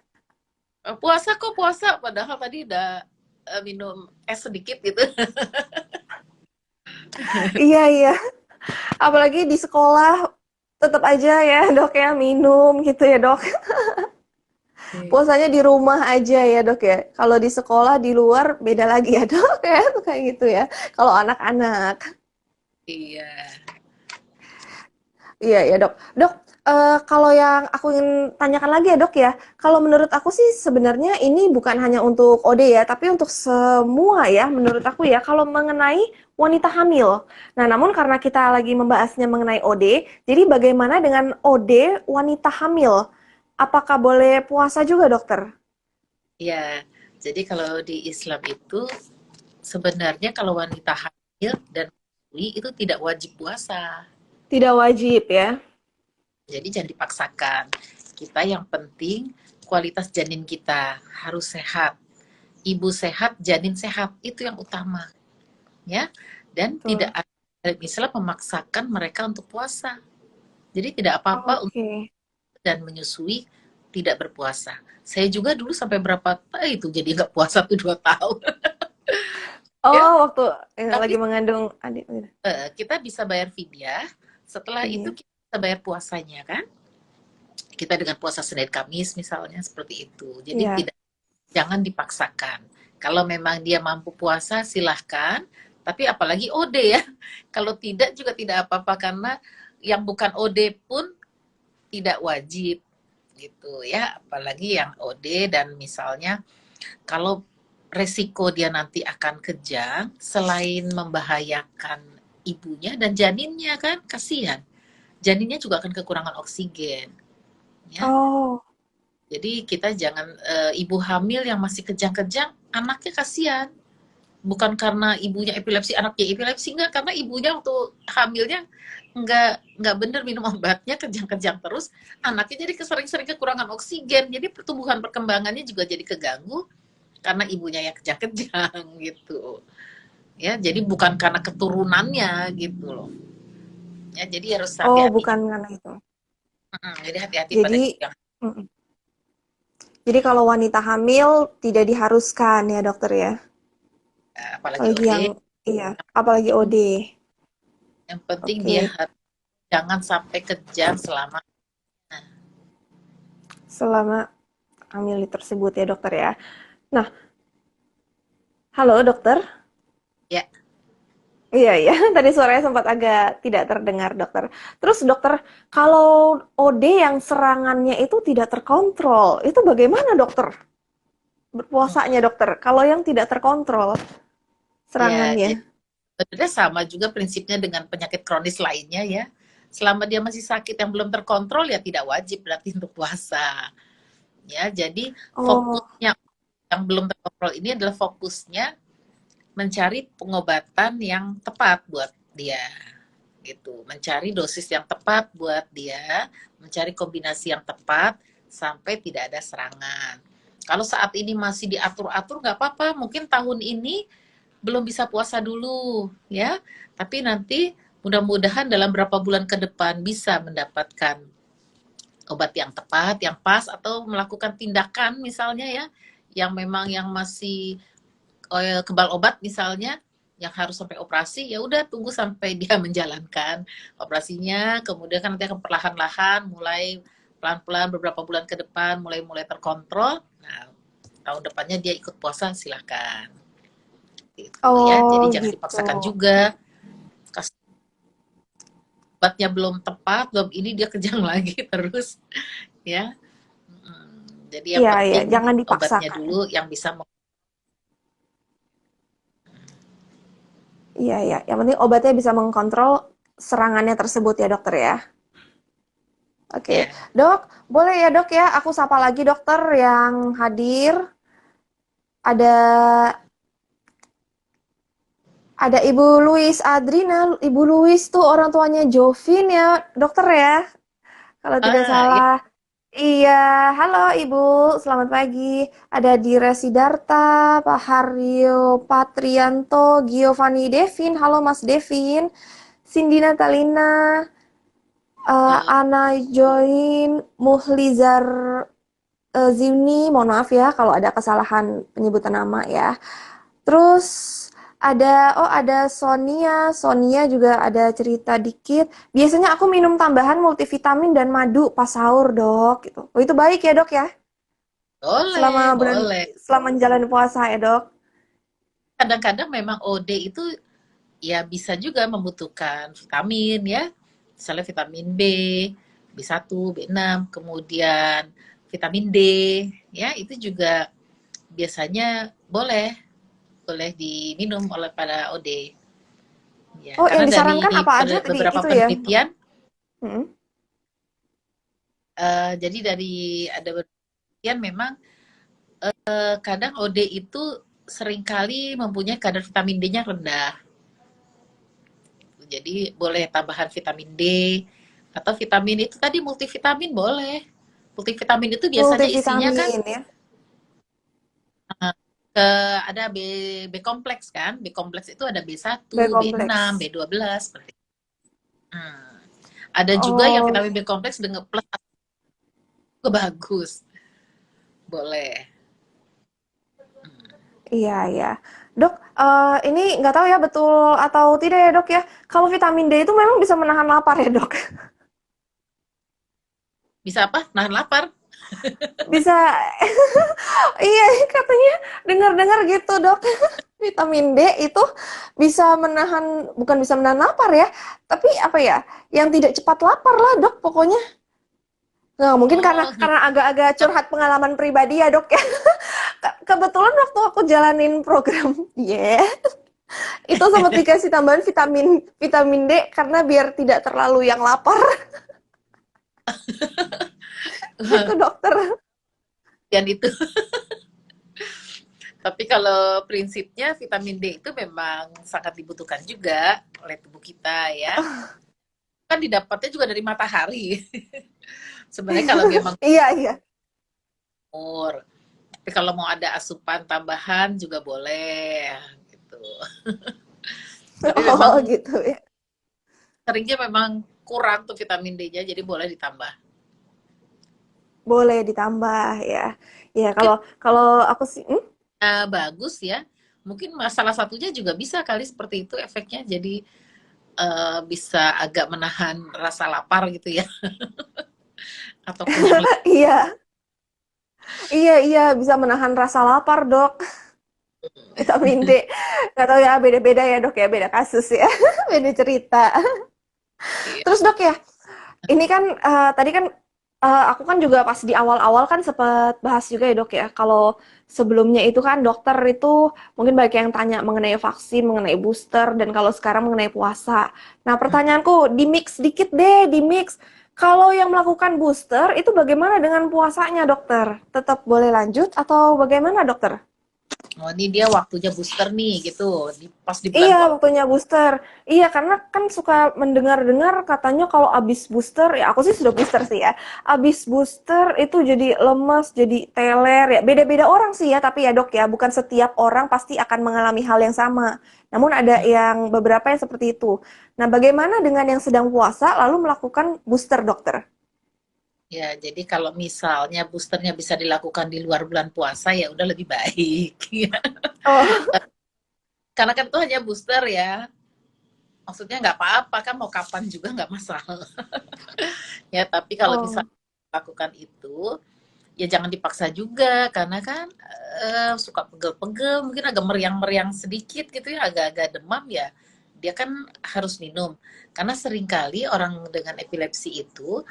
Puasa kok puasa, padahal tadi udah minum es sedikit gitu. Iya, iya. Apalagi di sekolah tetap aja ya, Dok ya, minum gitu ya, Dok. Puasanya di rumah aja ya, Dok ya. Kalau di sekolah di luar beda lagi ya, Dok ya. Kayak gitu ya. Kalau anak-anak. Iya. Iya ya, Dok. Dok, kalau yang aku ingin tanyakan lagi ya, Dok ya. Kalau menurut aku sih sebenarnya ini bukan hanya untuk OD ya, tapi untuk semua ya menurut aku ya kalau mengenai wanita hamil. Nah, namun karena kita lagi membahasnya mengenai OD, jadi bagaimana dengan OD wanita hamil? Apakah boleh puasa juga, Dokter? Ya, jadi kalau di Islam itu sebenarnya kalau wanita hamil dan menyusui itu tidak wajib puasa. Tidak wajib ya. Jadi jangan dipaksakan. Kita yang penting kualitas janin kita harus sehat. Ibu sehat, janin sehat, itu yang utama, ya. Dan tidak Betul. ada dalam Islam memaksakan mereka untuk puasa. Jadi tidak apa-apa untuk Oke. dan menyusui tidak berpuasa. Saya juga dulu sampai berapa itu jadi nggak puasa tuh 2 tahun, ya. Oh, waktu lagi Tapi mengandung adik. kita bisa bayar fidyah, setelah itu Iya. kita bisa bayar puasanya kan. Kita dengan puasa Senin Kamis misalnya seperti itu. Jadi Iya. tidak, jangan dipaksakan. Kalau memang dia mampu puasa silahkan, tapi apalagi OD ya. Kalau tidak juga tidak apa-apa karena yang bukan OD pun tidak wajib gitu ya. Apalagi yang OD dan misalnya kalau resiko dia nanti akan kejang, selain membahayakan ibunya dan janinnya kan, kasihan. Janinnya juga akan kekurangan oksigen, ya. Oh, Jadi kita jangan ibu hamil yang masih kejang-kejang, anaknya kasihan. Bukan karena ibunya epilepsi, anaknya epilepsi enggak, karena ibunya waktu hamilnya enggak bener minum obatnya, kejang-kejang terus, anaknya jadi sering-sering kekurangan oksigen, jadi pertumbuhan perkembangannya juga jadi keganggu karena ibunya yang kejang-kejang gitu. Ya, jadi bukan karena keturunannya gitu loh. Ya, jadi harus oh hati-hati. bukan karena itu. Jadi hati-hati pada Jadi, yang mm, jadi kalau wanita hamil tidak diharuskan ya dokter ya. apalagi Bagi yang OD. Iya, apalagi OD. Yang penting dia Oke, jangan sampai kejang selama. selama hamil tersebut ya dokter ya. Nah, halo dokter. Ya, Iya, iya. Tadi suaranya sempat agak tidak terdengar, dokter. Terus, dokter, kalau OD yang serangannya itu tidak terkontrol, itu bagaimana, dokter? Berpuasanya, mm-mm. dokter. Kalau yang tidak terkontrol Ya, serangannya. jadi sebenarnya sama juga prinsipnya dengan penyakit kronis lainnya ya. Selama dia masih sakit yang belum terkontrol ya tidak wajib berarti untuk puasa. Ya, jadi Oh, fokusnya yang belum terkontrol ini adalah fokusnya mencari pengobatan yang tepat buat dia gitu. Mencari dosis yang tepat buat dia, mencari kombinasi yang tepat sampai tidak ada serangan. Kalau saat ini masih diatur-atur nggak apa-apa, mungkin tahun ini belum bisa puasa dulu ya, tapi nanti mudah-mudahan dalam beberapa bulan ke depan bisa mendapatkan obat yang tepat, yang pas, atau melakukan tindakan misalnya ya, yang memang yang masih kebal obat misalnya, yang harus sampai operasi, ya udah tunggu sampai dia menjalankan operasinya, kemudian kan nanti akan perlahan-lahan mulai pelan-pelan beberapa bulan ke depan mulai terkontrol. Nah, tahun depannya dia ikut puasa silahkan gitu ya. oh Jadi jangan gitu. dipaksakan juga. Obatnya belum tepat, belum ini dia kejang lagi terus ya. Jadi yang Iya, iya. penting Jangan obatnya dipaksakan. dulu yang bisa. Iya, iya. Yang penting obatnya bisa mengkontrol serangannya tersebut ya, dokter ya. Oke, Ya. dok, boleh ya dok ya, aku sapa lagi dokter yang hadir. Ada Ibu Louis Adrina. Ibu Louis tuh orang tuanya Jovin ya, dokter ya, kalau tidak Ya. salah. Iya, halo Ibu, selamat pagi. Ada Dira Sidarta, Pak Haryo Patrianto, Giovanni Devin. Halo Mas Devin. Cindy Natalina, Halo. Ana Join, Muhlizar Zimni. Mohon maaf ya kalau ada kesalahan penyebutan nama ya. Terus ada Sonia. Sonia juga ada cerita dikit. Biasanya aku minum tambahan multivitamin dan madu pas sahur, Dok, gitu. Oh, itu baik ya, Dok ya? Boleh, boleh. Selama menjalani puasa ya, Dok. Kadang-kadang memang OD itu ya bisa juga membutuhkan vitamin ya. Misalnya vitamin B, B1, B6, kemudian vitamin D, ya itu juga biasanya boleh boleh diminum oleh pada OD. Ya, Oh, yang karena dari disarankan apa aja tadi beberapa itu ya? penelitian, Mm-mm. jadi dari ada beberapa penelitian memang kadang OD itu seringkali mempunyai kadar vitamin D-nya rendah. Jadi boleh tambahan vitamin D atau vitamin itu tadi multivitamin boleh. Multivitamin itu biasanya isinya kan Multivitamin ya. ke ada B kompleks kan. B kompleks itu ada B1, B B6, kompleks. B12 seperti itu. Hmm. Ada juga yang Oh, vitamin B kompleks dengan plus juga bagus. Boleh. iya, iya. Dok, ini nggak tahu ya betul atau tidak ya, Dok ya. Kalau vitamin D itu memang bisa menahan lapar ya, Dok? Bisa apa? Nahan lapar. Bisa, iya katanya dengar-dengar gitu, Dok. Vitamin D itu bisa menahan, bukan bisa menahan lapar ya, tapi apa ya, yang tidak cepat lapar lah, Dok, pokoknya. Nggak, mungkin karena Oh, agak-agak curhat pengalaman pribadi ya, Dok ya. Kebetulan waktu aku jalanin program yeah, itu sempat dikasih tambahan vitamin vitamin D karena biar tidak terlalu yang lapar. Gitu, dokter. dan itu. Tapi kalau prinsipnya vitamin D itu memang sangat dibutuhkan juga oleh tubuh kita ya. Kan didapatnya juga dari matahari. Sebenarnya kalau memang Iya, iya. umur. Tapi kalau mau ada asupan tambahan juga boleh gitu. Tapi Oh memang gitu ya. seringnya memang kurang tuh vitamin D-nya jadi boleh ditambah. Boleh ditambah ya. Ya Mungkin kalau kalau aku sih bagus ya Mungkin salah satunya juga bisa kali seperti itu efeknya. Jadi bisa agak menahan rasa lapar gitu ya, atau kenyang. Iya, iya, iya, bisa menahan rasa lapar, Dok. Vitamin D. Nggak tahu ya, beda-beda ya, Dok ya, beda kasus ya, beda cerita. Iya. Terus, Dok ya, ini kan tadi kan aku kan juga pas di awal-awal kan sempat bahas juga ya, Dok ya. Kalau sebelumnya itu kan dokter itu mungkin banyak yang tanya mengenai vaksin, mengenai booster, dan kalau sekarang mengenai puasa. Nah, pertanyaanku di mix dikit deh, di mix. Kalau yang melakukan booster itu bagaimana dengan puasanya, dokter? Tetap boleh lanjut atau bagaimana, dokter? Oh, ini dia waktunya booster nih gitu. Pas di bulan Iya, puasa. waktunya booster. Iya, karena kan suka mendengar-dengar katanya kalau abis booster, ya aku sih sudah booster sih ya. Abis booster itu jadi lemas, jadi teler ya. Beda-beda orang sih ya, tapi ya dok ya, bukan setiap orang pasti akan mengalami hal yang sama. Namun ada yang beberapa yang seperti itu. Nah, bagaimana dengan yang sedang puasa lalu melakukan booster, dokter? Ya, jadi kalau misalnya boosternya bisa dilakukan di luar bulan puasa ya udah lebih baik. Ya. Oh, Karena kan itu hanya booster ya. Maksudnya nggak apa-apa kan mau kapan juga nggak masalah. Ya, tapi kalau oh, misalnya lakukan itu ya jangan dipaksa juga karena kan suka pegel-pegel, mungkin agak meriang-meriang sedikit gitu ya, agak-agak demam ya. Dia kan harus minum. Karena seringkali orang dengan epilepsi itu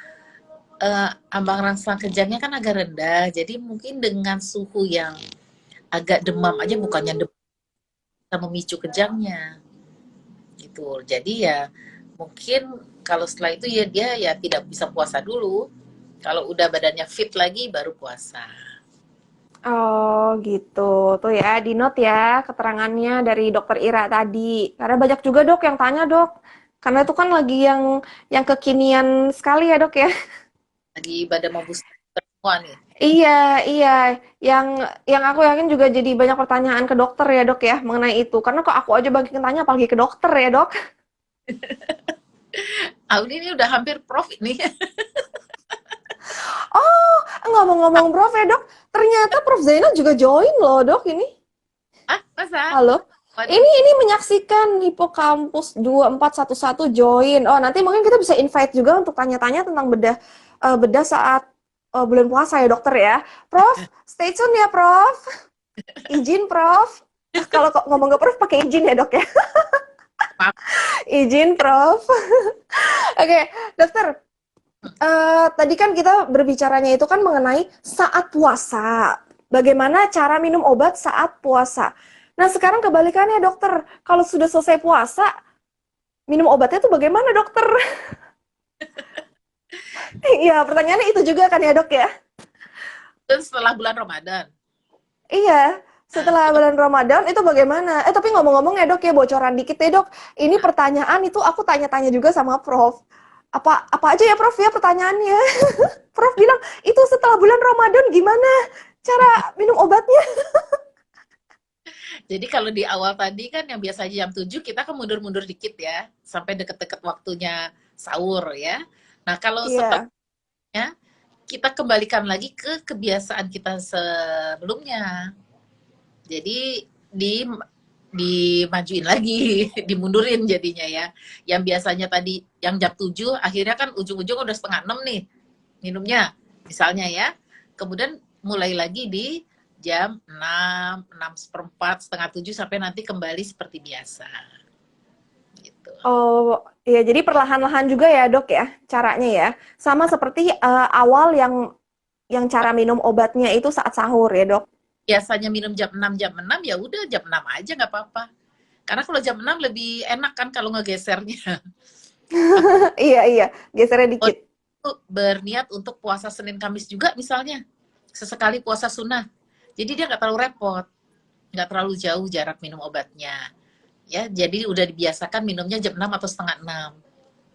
ambang rasa kejangnya kan agak rendah. Jadi mungkin dengan suhu yang agak demam aja bukannya demam bisa memicu kejangnya gitu. Jadi ya mungkin kalau setelah itu ya dia ya tidak bisa puasa dulu. Kalau udah badannya fit lagi baru puasa. oh gitu. Tuh ya, di note ya keterangannya dari dokter Ira tadi. Karena banyak juga dok yang tanya dok. Karena itu kan lagi yang kekinian sekali ya dok ya. Lagi badan mau booster semua nih. Iya, iya. Yang yang aku yakin juga jadi banyak pertanyaan ke dokter ya dok ya mengenai itu. Karena kok aku aja banyak yang tanya apalagi ke dokter ya dok. Audi ini udah hampir prof ini. Oh, ngomong-ngomong Prof ya dok. Ternyata Prof Zainal juga join loh dok ini. Ah, masa? Halo. Waduh, Ini menyaksikan Hipokampus 2411 join. Oh, nanti mungkin kita bisa invite juga untuk tanya-tanya tentang bedah saat bulan puasa ya, dokter ya. Prof, stay tune ya, Prof. Izin, Prof. Kalau kok ngomong ke Prof pakai izin ya, Dok ya. maaf. Izin, Prof. Oke, dokter. Tadi kan kita berbicaranya itu kan mengenai saat puasa. Bagaimana cara minum obat saat puasa. Nah, sekarang kebalikannya, dokter. Kalau sudah selesai puasa, minum obatnya itu bagaimana, dokter? Iya, pertanyaannya itu juga kan ya, dok ya? Dan setelah bulan Ramadan. Iya, Nah, setelah itu bulan Ramadan itu bagaimana? Tapi ngomong-ngomong ya, dok ya, bocoran dikit ya, dok. Ini pertanyaan itu aku tanya-tanya juga sama Prof. Apa aja ya, Prof ya pertanyaannya? Prof bilang, itu setelah bulan Ramadan gimana cara minum obatnya? jadi kalau di awal tadi kan yang biasanya jam 7 kita kan mundur-mundur dikit ya sampai deket-deket waktunya sahur ya. Nah, kalau Iya. setelahnya kita kembalikan lagi ke kebiasaan kita sebelumnya. Jadi dimajuin lagi, dimundurin jadinya ya. Yang biasanya tadi yang jam 7 akhirnya kan ujung-ujung udah setengah 6 nih minumnya. Misalnya ya. Kemudian mulai lagi di jam 6, 6 seperempat, setengah 7 sampai nanti kembali seperti biasa. Gitu. Oh, iya, jadi perlahan-lahan juga ya, dok ya, caranya ya. Sama seperti awal yang cara minum obatnya itu saat sahur ya, dok. Biasanya minum jam 6 ya udah jam 6 aja nggak apa-apa. Karena kalau jam 6 lebih enak kan kalau ngegesernya. Iya, iya, gesernya Oh, dikit. itu berniat untuk puasa Senin Kamis juga misalnya. Sesekali puasa sunnah. Jadi dia nggak terlalu repot. Nggak terlalu jauh jarak minum obatnya. Ya, jadi udah dibiasakan minumnya jam 6 atau setengah 6.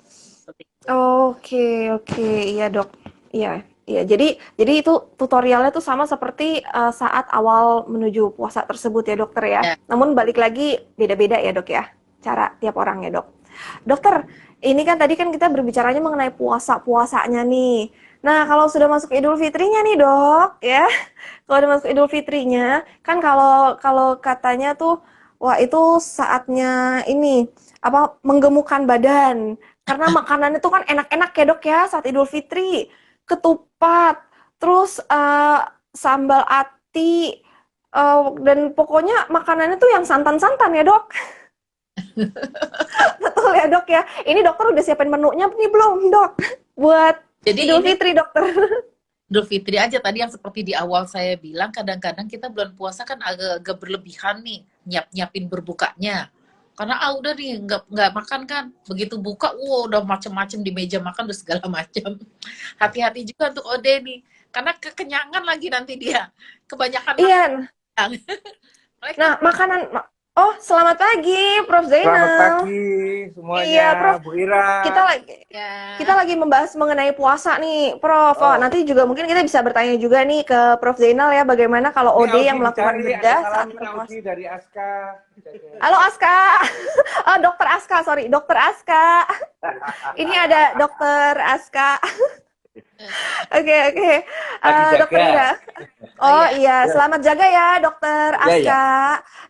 Seperti itu. Oke, oke, iya dok. Iya, iya. Jadi itu tutorialnya tuh sama seperti saat awal menuju puasa tersebut ya dokter ya. Ya, Namun balik lagi beda-beda ya dok ya, cara tiap orang ya dok. Dokter, ini kan tadi kan kita berbicaranya mengenai puasa-puasanya nih. Nah, kalau sudah masuk Idul Fitrinya nih, Dok, ya. Kalau udah masuk Idul Fitrinya, kan kalau kalau katanya tuh, wah itu saatnya ini apa menggemukkan badan. Karena makanan itu kan enak-enak ya, Dok ya, saat Idul Fitri. Ketupat, terus sambal ati, dan pokoknya makanannya tuh yang santan-santan ya, Dok. Betul ya, Dok ya. Ini dokter udah siapin menunya nih belum, Dok? Buat Jadi Idul ini Fitri, dokter. Idul Fitri aja tadi yang seperti di awal saya bilang, kadang-kadang kita bulan puasa kan agak-agak berlebihan nih nyiapin berbukanya. Karena udah nih nggak makan kan, begitu buka, wow udah macem-macem di meja makan udah segala macam. Hati-hati juga untuk Ode nih, karena kekenyangan lagi nanti dia kebanyakan makan. Iya. Mereka Nah, makanan oh, selamat pagi, Prof Selamat Zainal. pagi semuanya, Iya, Prof. Bu Ira. Kita lagi kita ya. lagi membahas mengenai puasa nih, Prof. Oh, Oh, nanti juga mungkin kita bisa bertanya juga nih ke Prof Zainal ya, bagaimana kalau ini OD Audi yang melakukan dicari, ada bedah saat salamnya berpuasa. Audi dari Aska. Halo Aska. Oh, Dokter Aska, sorry, Dokter Aska. Ini ada Dokter Aska. Oke, oke. Lagi Dokter jaga. Ira. Oh Oh ya, iya, Ya, selamat jaga ya Dokter ya, ya. Aska.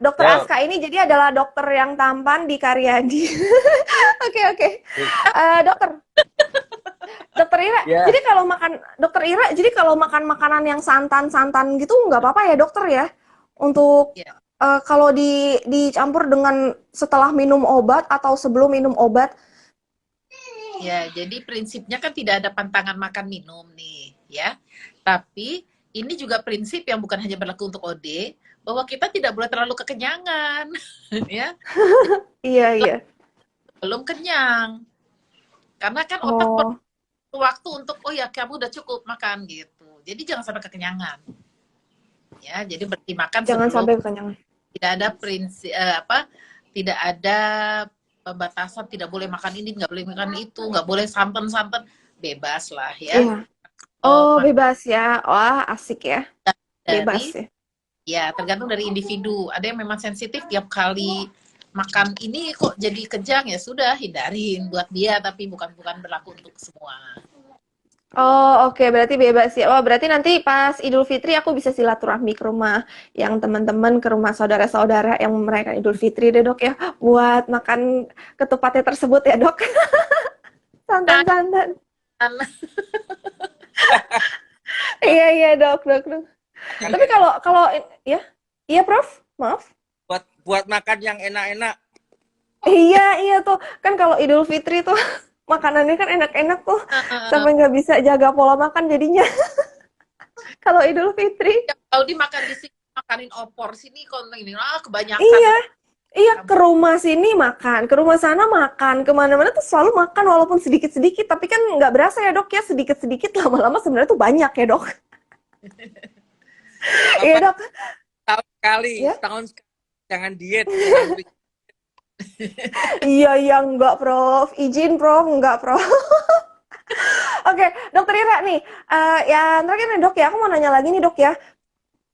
Dokter Ya. Aska ini jadi adalah dokter yang tampan di Karyadi. Oke, oke. Dokter, Dokter Ira. Ya. Jadi kalau makan Dokter Ira, jadi kalau makan makanan yang santan-santan gitu nggak apa-apa ya dokter ya? Untuk ya, kalau dicampur dengan setelah minum obat atau sebelum minum obat. ya. Jadi prinsipnya kan tidak ada pantangan makan minum nih, ya. Tapi ini juga prinsip yang bukan hanya berlaku untuk OD, bahwa kita tidak boleh terlalu kekenyangan, ya. Iya, iya. Belum kenyang. Karena kan otak Oh, perlu waktu untuk, oh ya kamu udah cukup makan gitu. Jadi jangan sampai kekenyangan. Ya, jadi berhenti makan jangan sebelum, sampai kekenyangan. tidak ada prinsip tidak ada pembatasan, tidak boleh makan ini, nggak boleh makan itu, nggak boleh santan-santan, bebas lah ya. Iya. Oh, Oh, bebas ya. Wah, asik ya. Bebas dari ya. ya tergantung dari individu. Ada yang memang sensitif tiap kali makan ini kok jadi kejang, ya sudah hindarin buat dia, tapi bukan bukan berlaku untuk semua. Oh, oke, berarti bebas ya. Oh, berarti nanti pas Idul Fitri aku bisa silaturahmi ke rumah yang teman-teman, ke rumah saudara-saudara yang merayakan Idul Fitri deh, Dok ya, buat makan ketupatnya tersebut ya, Dok. Santan-santan. Kan Iya, iya, Dok, Dok, Dok. Makan Tapi kalau kalau ya, iya, Prof. Maaf. buat makan yang enak-enak. Iya, iya tuh. Kan kalau Idul Fitri tuh makanannya kan enak-enak tuh. Sampai nggak bisa jaga pola makan jadinya. Kalau Idul Fitri. kalau dimakan di sini makanin opor, sini kalau ini kebanyakan. Iya. Iya, ke rumah sini makan, ke rumah sana makan, kemana-mana tuh selalu makan walaupun sedikit-sedikit, tapi kan nggak berasa ya dok ya, sedikit-sedikit lama-lama sebenarnya tuh banyak ya dok. Iya Apa dok, setahun sekali, ya. setahun sekali. Jangan diet. Iya, iya, enggak prof, izin prof, enggak prof. Oke, dokter Ira nih, ya terakhir nih dok ya, aku mau nanya lagi nih dok ya,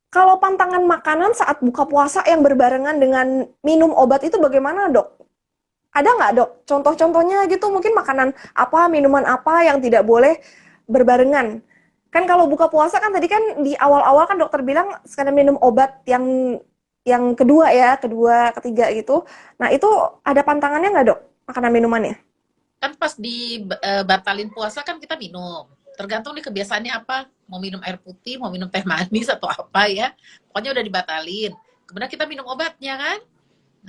kalau pantangan makanan saat buka puasa yang berbarengan dengan minum obat itu bagaimana dok? Ada nggak dok? Contoh-contohnya gitu mungkin makanan apa, minuman apa yang tidak boleh berbarengan? Kan kalau buka puasa kan tadi kan di awal-awal kan dokter bilang sekalian minum obat yang kedua ya, kedua, ketiga gitu. Nah itu ada pantangannya nggak dok? Makanan minumannya? Kan pas batalin puasa kan kita minum. Tergantung nih kebiasaannya apa. Mau minum air putih, mau minum teh manis atau apa ya. Pokoknya udah dibatalin. Kemudian kita minum obatnya kan.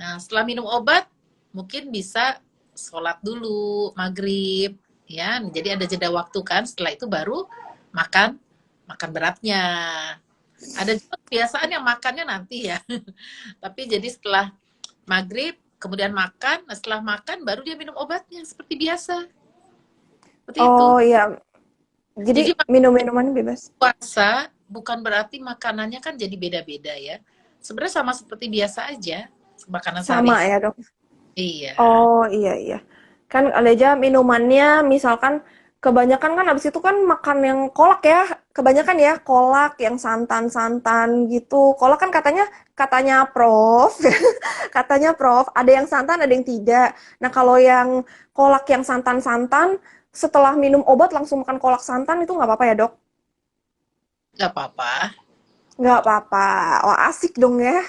Nah setelah minum obat, mungkin bisa sholat dulu, maghrib. Ya, jadi ada jeda waktu kan. Setelah itu baru makan makan beratnya. Ada juga kebiasaan yang makannya nanti ya. Tapi jadi setelah maghrib, kemudian makan, nah setelah makan baru dia minum obatnya seperti biasa. Seperti itu. Oh iya, Jadi jadi minum-minuman bebas. puasa bukan berarti makanannya kan jadi beda-beda ya. Sebenarnya sama seperti biasa aja, makanan sehari. Sama ya dok? Iya. Oh iya iya. Kan ada aja minumannya misalkan kebanyakan kan habis itu kan makan yang kolak ya. Kebanyakan ya kolak yang santan-santan gitu. Kolak kan katanya Prof, katanya Prof, ada yang santan ada yang tidak. Nah, kalau yang kolak yang santan-santan setelah minum obat langsung makan kolak santan itu nggak apa-apa ya, Dok? Nggak apa-apa. Nggak apa-apa. Wah, asik dong ya.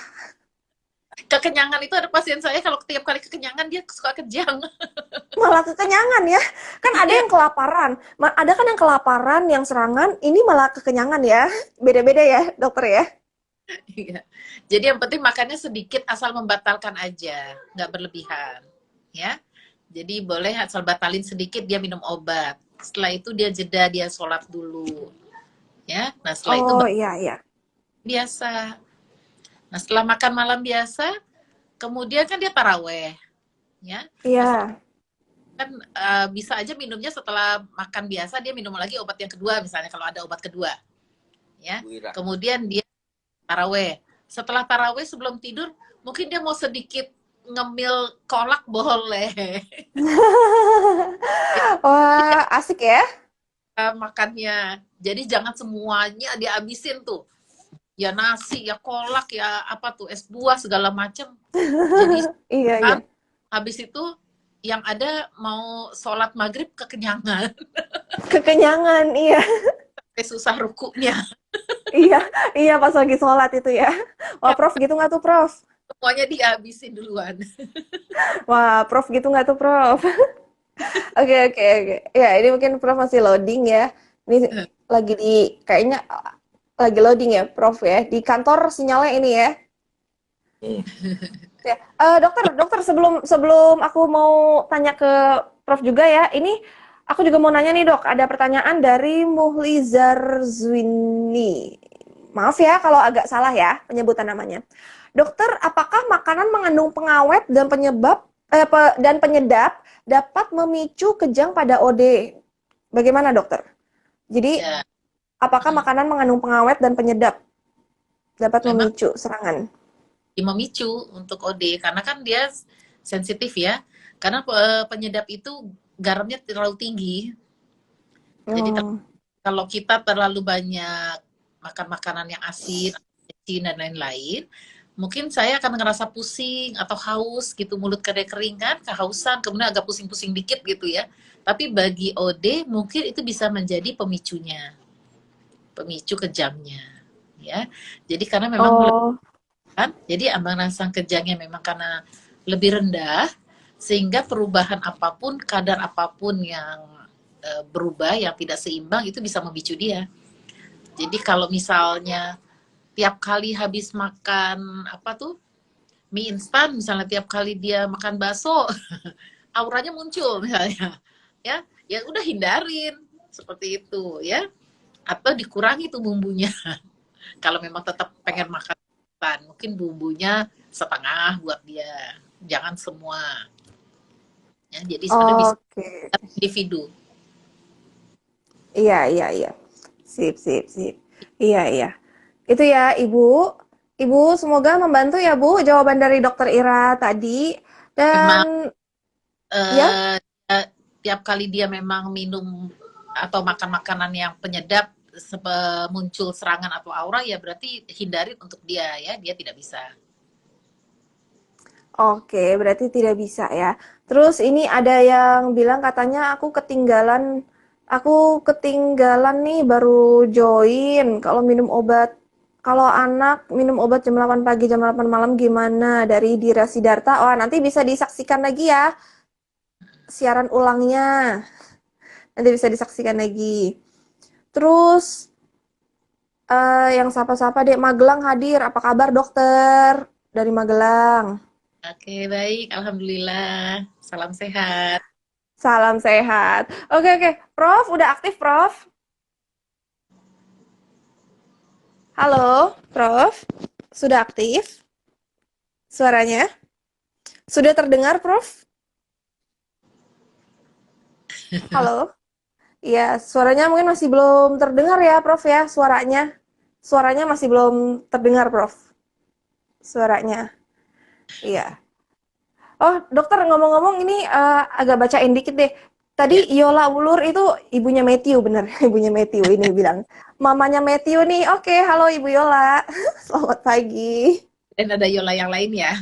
Kekenyangan itu ada pasien saya kalau tiap kali kekenyangan dia suka kejang. Malah kekenyangan ya. Kan ada Iya, yang kelaparan. Ada kan yang kelaparan, yang serangan, ini malah kekenyangan ya. Beda-beda ya, dokter ya. iya. Jadi yang penting makannya sedikit asal membatalkan aja, nggak berlebihan, ya. Jadi boleh asal batalin sedikit dia minum obat. Setelah itu dia jeda, dia sholat dulu, ya. Nah setelah itu Oh, iya, iya. biasa. Nah setelah makan malam biasa, kemudian kan dia taraweh, ya. Nah Iya. kan bisa aja minumnya setelah makan biasa dia minum lagi obat yang kedua misalnya kalau ada obat kedua, ya. Bu Ira. Kemudian dia taraweh. Setelah taraweh sebelum tidur, mungkin dia mau sedikit ngemil kolak boleh. Wah, asik ya. Makannya. Jadi jangan semuanya dihabisin tuh. Ya nasi, ya kolak, ya apa tuh, es buah segala macam. Jadi Iya, iya. kan habis itu yang ada mau sholat maghrib kekenyangan. Kekenyangan, iya. Susah rukunya. Iya, iya pas lagi sholat itu ya. Wah, Prof gitu nggak tuh, Prof? Semuanya dihabisin duluan. Wah, Prof gitu nggak tuh, Prof? Oke, oke, oke. Ya, ini mungkin Prof masih loading ya. Ini lagi di, kayaknya lagi loading ya, Prof ya. Di kantor sinyalnya ini ya. Ya, dokter, sebelum sebelum aku mau tanya ke Prof juga ya, ini aku juga mau nanya nih dok, ada pertanyaan dari Muhlizar Zwini. Maaf ya kalau agak salah ya penyebutan namanya. Dokter, apakah makanan mengandung pengawet dan dan penyedap dapat memicu kejang pada OD? Bagaimana dokter? Jadi, Ya, apakah makanan mengandung pengawet dan penyedap dapat memang memicu serangan? memicu untuk OD karena kan dia sensitif ya. Karena penyedap itu garamnya terlalu tinggi. Jadi Oh, kalau kita terlalu banyak makan makanan yang asin, asin dan lain-lain, mungkin saya akan ngerasa pusing atau haus gitu, mulut kering kan, kehausan, kemudian agak pusing-pusing dikit gitu ya. Tapi bagi OD mungkin itu bisa menjadi pemicunya, pemicu kejamnya, ya. Jadi karena memang oh, kan, jadi ambang rangsang kejangnya memang karena lebih rendah, sehingga perubahan apapun, kadar apapun yang berubah, yang tidak seimbang itu bisa memicu dia. Jadi kalau misalnya tiap kali habis makan apa tuh mie instan, misalnya tiap kali dia makan bakso, auranya muncul misalnya, ya, ya udah hindarin seperti itu ya, atau dikurangi tuh bumbunya. Kalau memang tetap pengen makan instan, mungkin bumbunya setengah buat dia, jangan semua. Ya, jadi sebenarnya bisa oke. individu. Iya, iya, iya. Sip, sip, sip. Iya, iya. Itu ya, Ibu. Ibu, semoga membantu ya, Bu, jawaban dari Dokter Ira tadi. Memang Dan, ya, eh, tiap kali dia memang minum atau makan makanan yang penyedap muncul serangan atau aura ya berarti hindarin untuk dia ya, dia tidak bisa. oke, berarti tidak bisa ya. Terus ini ada yang bilang katanya aku ketinggalan nih baru join. Kalau anak minum obat jam 8 pagi, jam 8 malam gimana? Dari Dira Sidarta. Wah, nanti bisa disaksikan lagi ya siaran ulangnya. Nanti bisa disaksikan lagi. Terus yang sapa-sapa Dek Magelang hadir. Apa kabar dokter? Dari Magelang. Oke, baik, alhamdulillah. Salam sehat. Salam sehat. Oke, oke. Prof, udah aktif, Prof? Halo, Prof. Sudah aktif suaranya? Sudah terdengar, Prof? Halo? Iya, suaranya mungkin masih belum terdengar ya, Prof ya, suaranya. Suaranya masih belum terdengar, Prof. Suaranya. Iya. Oh, dokter ngomong-ngomong ini agak bacain dikit deh. Ya, Tadi Yola Wulur itu ibunya Matthew, bener. Ibunya Matthew ini bilang. Mamanya Matthew nih. Oke, halo Ibu Yola. Selamat pagi. dan ada Yola yang lain ya.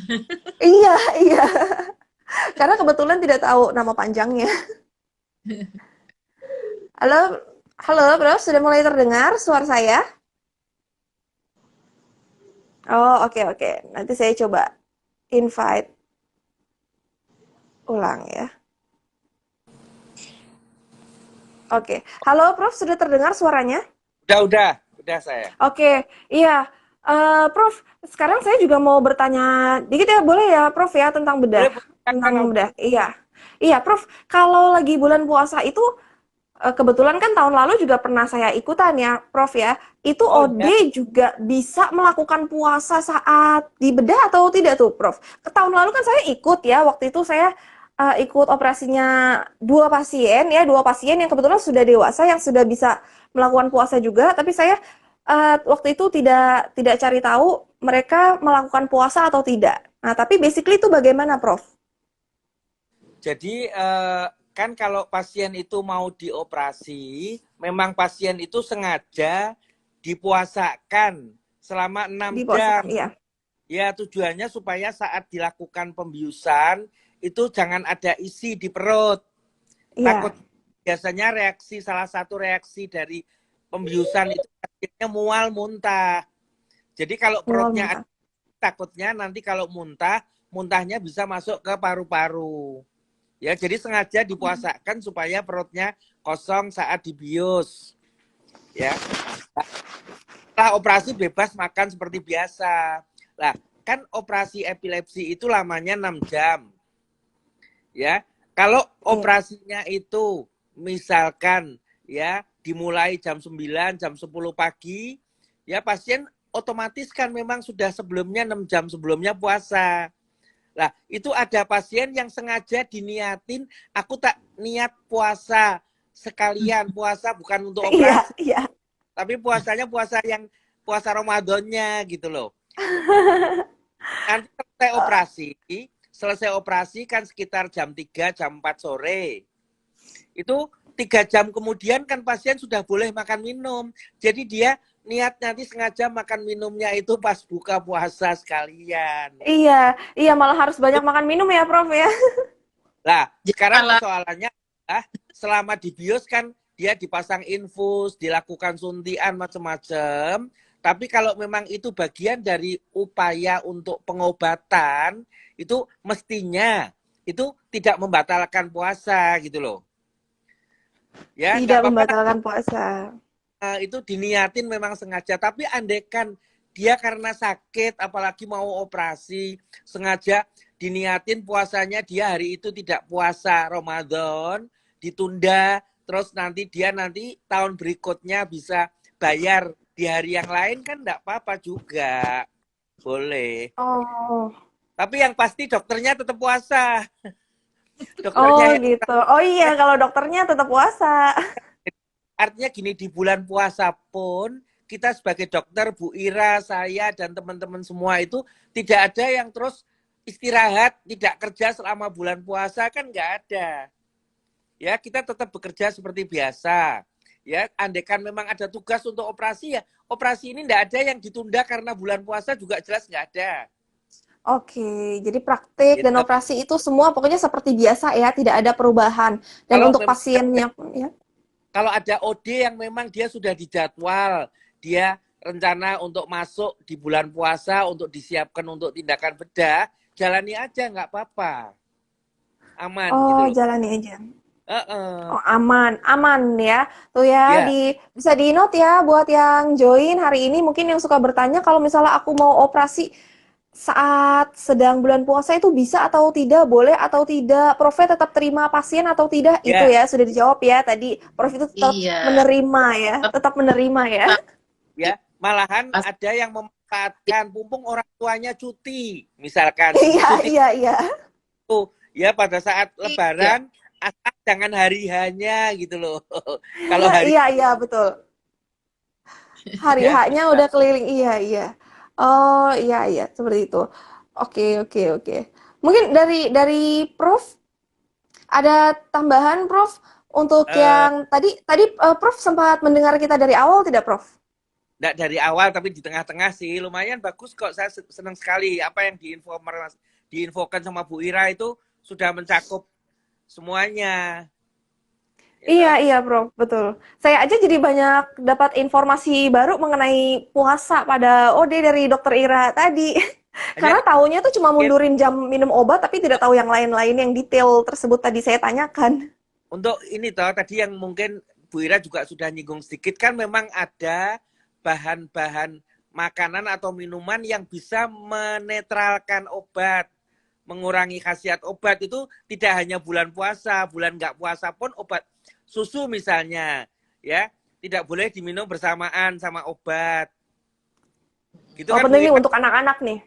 Iya, iya. Karena kebetulan tidak tahu nama panjangnya. Halo, halo, Bro, sudah mulai terdengar suara saya? Oh, oke, oke. Nanti saya coba invite ulang ya. Oke. Halo, Prof, sudah terdengar suaranya? Udah saya. Oke, iya. Prof, sekarang saya juga mau bertanya dikit ya, boleh ya, Prof ya, tentang bedah. Boleh, boleh, Tentang silakan, Augie. bedah. Iya. Iya, Prof. Kalau lagi bulan puasa itu kebetulan kan tahun lalu juga pernah saya ikutan ya, Prof ya. Itu Oh ya, OD juga bisa melakukan puasa saat dibedah atau tidak tuh, Prof? Ke tahun lalu kan saya ikut ya, waktu itu saya ikut operasinya dua pasien yang kebetulan sudah dewasa yang sudah bisa melakukan puasa juga, tapi saya waktu itu tidak cari tahu mereka melakukan puasa atau tidak. Nah, tapi basically itu bagaimana, Prof? jadi kan kalau pasien itu mau dioperasi, memang pasien itu sengaja dipuasakan selama 6 Dipuasakan, jam. iya. Ya, tujuannya supaya saat dilakukan pembiusan itu jangan ada isi di perut. Iya, Takut biasanya salah satu reaksi dari pembiusan itu akhirnya mual muntah. Jadi kalau mual perutnya muntah. takutnya nanti kalau muntahnya bisa masuk ke paru-paru. Ya, jadi sengaja dipuasakan supaya perutnya kosong saat dibius. Ya, setelah operasi bebas makan seperti biasa. Lah, kan operasi epilepsi itu lamanya 6 jam. Ya, kalau Iya. operasinya itu misalkan ya dimulai jam 9 jam 10 pagi, ya pasien otomatis kan memang sudah sebelumnya 6 jam sebelumnya puasa. Lah, itu ada pasien yang sengaja diniatin, aku tak niat puasa sekalian, puasa bukan untuk Iya, operasi, iya. tapi puasanya puasa Ramadannya gitu loh. Nanti selesai operasi kan sekitar jam 3 jam 4 sore. Itu 3 jam kemudian kan pasien sudah boleh makan minum. Jadi dia niat nanti sengaja makan minumnya itu pas buka puasa sekalian. Iya, iya malah harus banyak makan minum ya, Prof ya. Nah, Jadi sekarang malah persoalannya adalah selama di bios kan dia dipasang infus, dilakukan suntian macam-macam. Tapi kalau memang itu bagian dari upaya untuk pengobatan, itu mestinya itu tidak membatalkan puasa gitu loh. Ya, Tidak nggak apa-apa. membatalkan puasa. Itu diniatin memang sengaja. Tapi andekan dia karena sakit, apalagi mau operasi, sengaja diniatin puasanya dia hari itu tidak puasa Ramadan, ditunda, terus nanti tahun berikutnya bisa bayar di hari yang lain kan enggak apa-apa juga. Boleh. Oh, Tapi yang pasti dokternya tetap puasa. oh Dokternya yang gitu. Oh iya, kalau dokternya tetap puasa. artinya gini, di bulan puasa pun kita sebagai dokter, Bu Ira, saya dan teman-teman semua itu tidak ada yang terus istirahat, tidak kerja selama bulan puasa kan nggak ada. Ya, kita tetap bekerja seperti biasa. Ya, andekan memang ada tugas untuk operasi ya, operasi ini nggak ada yang ditunda karena bulan puasa juga jelas nggak ada. Oke, jadi praktik dan Gitu. operasi itu semua pokoknya seperti biasa ya, tidak ada perubahan. Dan Kalau untuk memang pasiennya pun ya. kalau ada OD yang memang dia sudah dijadwal, dia rencana untuk masuk di bulan puasa untuk disiapkan untuk tindakan bedah, jalani aja nggak apa-apa, aman gitu Oh, loh. jalani aja. Uh-uh. Oh, aman, aman ya. Tuh ya, Ya, bisa di-note ya buat yang join hari ini mungkin yang suka bertanya kalau misalnya aku mau operasi saat sedang bulan puasa itu bisa atau tidak, boleh atau tidak, Profnya tetap terima pasien atau tidak, itu ya, ya sudah dijawab ya tadi. Prof itu tetap iya, menerima ya, tetap menerima ya. ya. Malahan pas ada yang memanfaatkan mumpung orang tuanya cuti, misalkan Iya, cuti iya, iya. itu ya pada saat pasti ya. Lebaran, asal jangan hari hanya gitu loh. Kalau hari Iya, iya, betul. Hari ya, haknya udah keliling, iya, iya. Oh, iya, iya, seperti itu. Oke, oke, oke. Mungkin dari Prof ada tambahan, Prof, untuk eh, yang tadi tadi Prof sempat mendengar kita dari awal tidak, Prof? nggak dari awal tapi di tengah-tengah sih lumayan bagus kok, saya senang sekali apa yang diinfokan sama Bu Ira itu sudah mencakup semuanya. ya Iya, toh? iya, Bro, betul. Saya aja jadi banyak dapat informasi baru mengenai puasa pada OD dari Dokter Ira tadi. Hanya Karena taunya tuh cuma mungkin mundurin jam minum obat, tapi tidak tahu yang lain-lain yang detail tersebut tadi saya tanyakan. untuk ini toh tadi yang mungkin Bu Ira juga sudah nyinggung sedikit kan memang ada bahan-bahan makanan atau minuman yang bisa menetralkan obat, mengurangi khasiat obat itu tidak hanya bulan puasa, bulan nggak puasa pun obat susu misalnya, ya tidak boleh diminum bersamaan sama obat. Gitu Oh, kan Bu penting nih Ira? untuk anak-anak nih.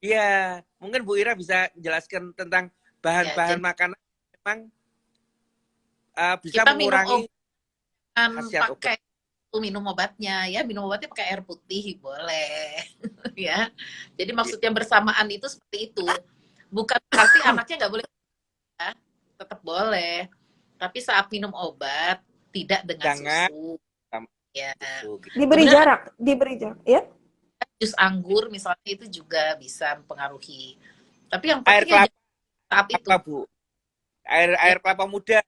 Iya, mungkin Bu Ira bisa jelaskan tentang Ya, bahan-bahan jadi makanan yang memang bisa kita minum mengurangi obat khasiat obat. pakai minum obatnya ya, minum obatnya pakai air putih boleh ya. Jadi maksudnya bersamaan itu seperti itu. Bukan berarti anaknya nggak boleh ya, tetap boleh. Tapi saat minum obat tidak dengan Jangan susu sama ya. susu gitu. Diberi Kemudian ada jarak, diberi jarak, ya. jus anggur misalnya itu juga bisa mempengaruhi. Tapi yang Air penting ya kelapa saat itu apa Bu? Air ya. air kelapa muda.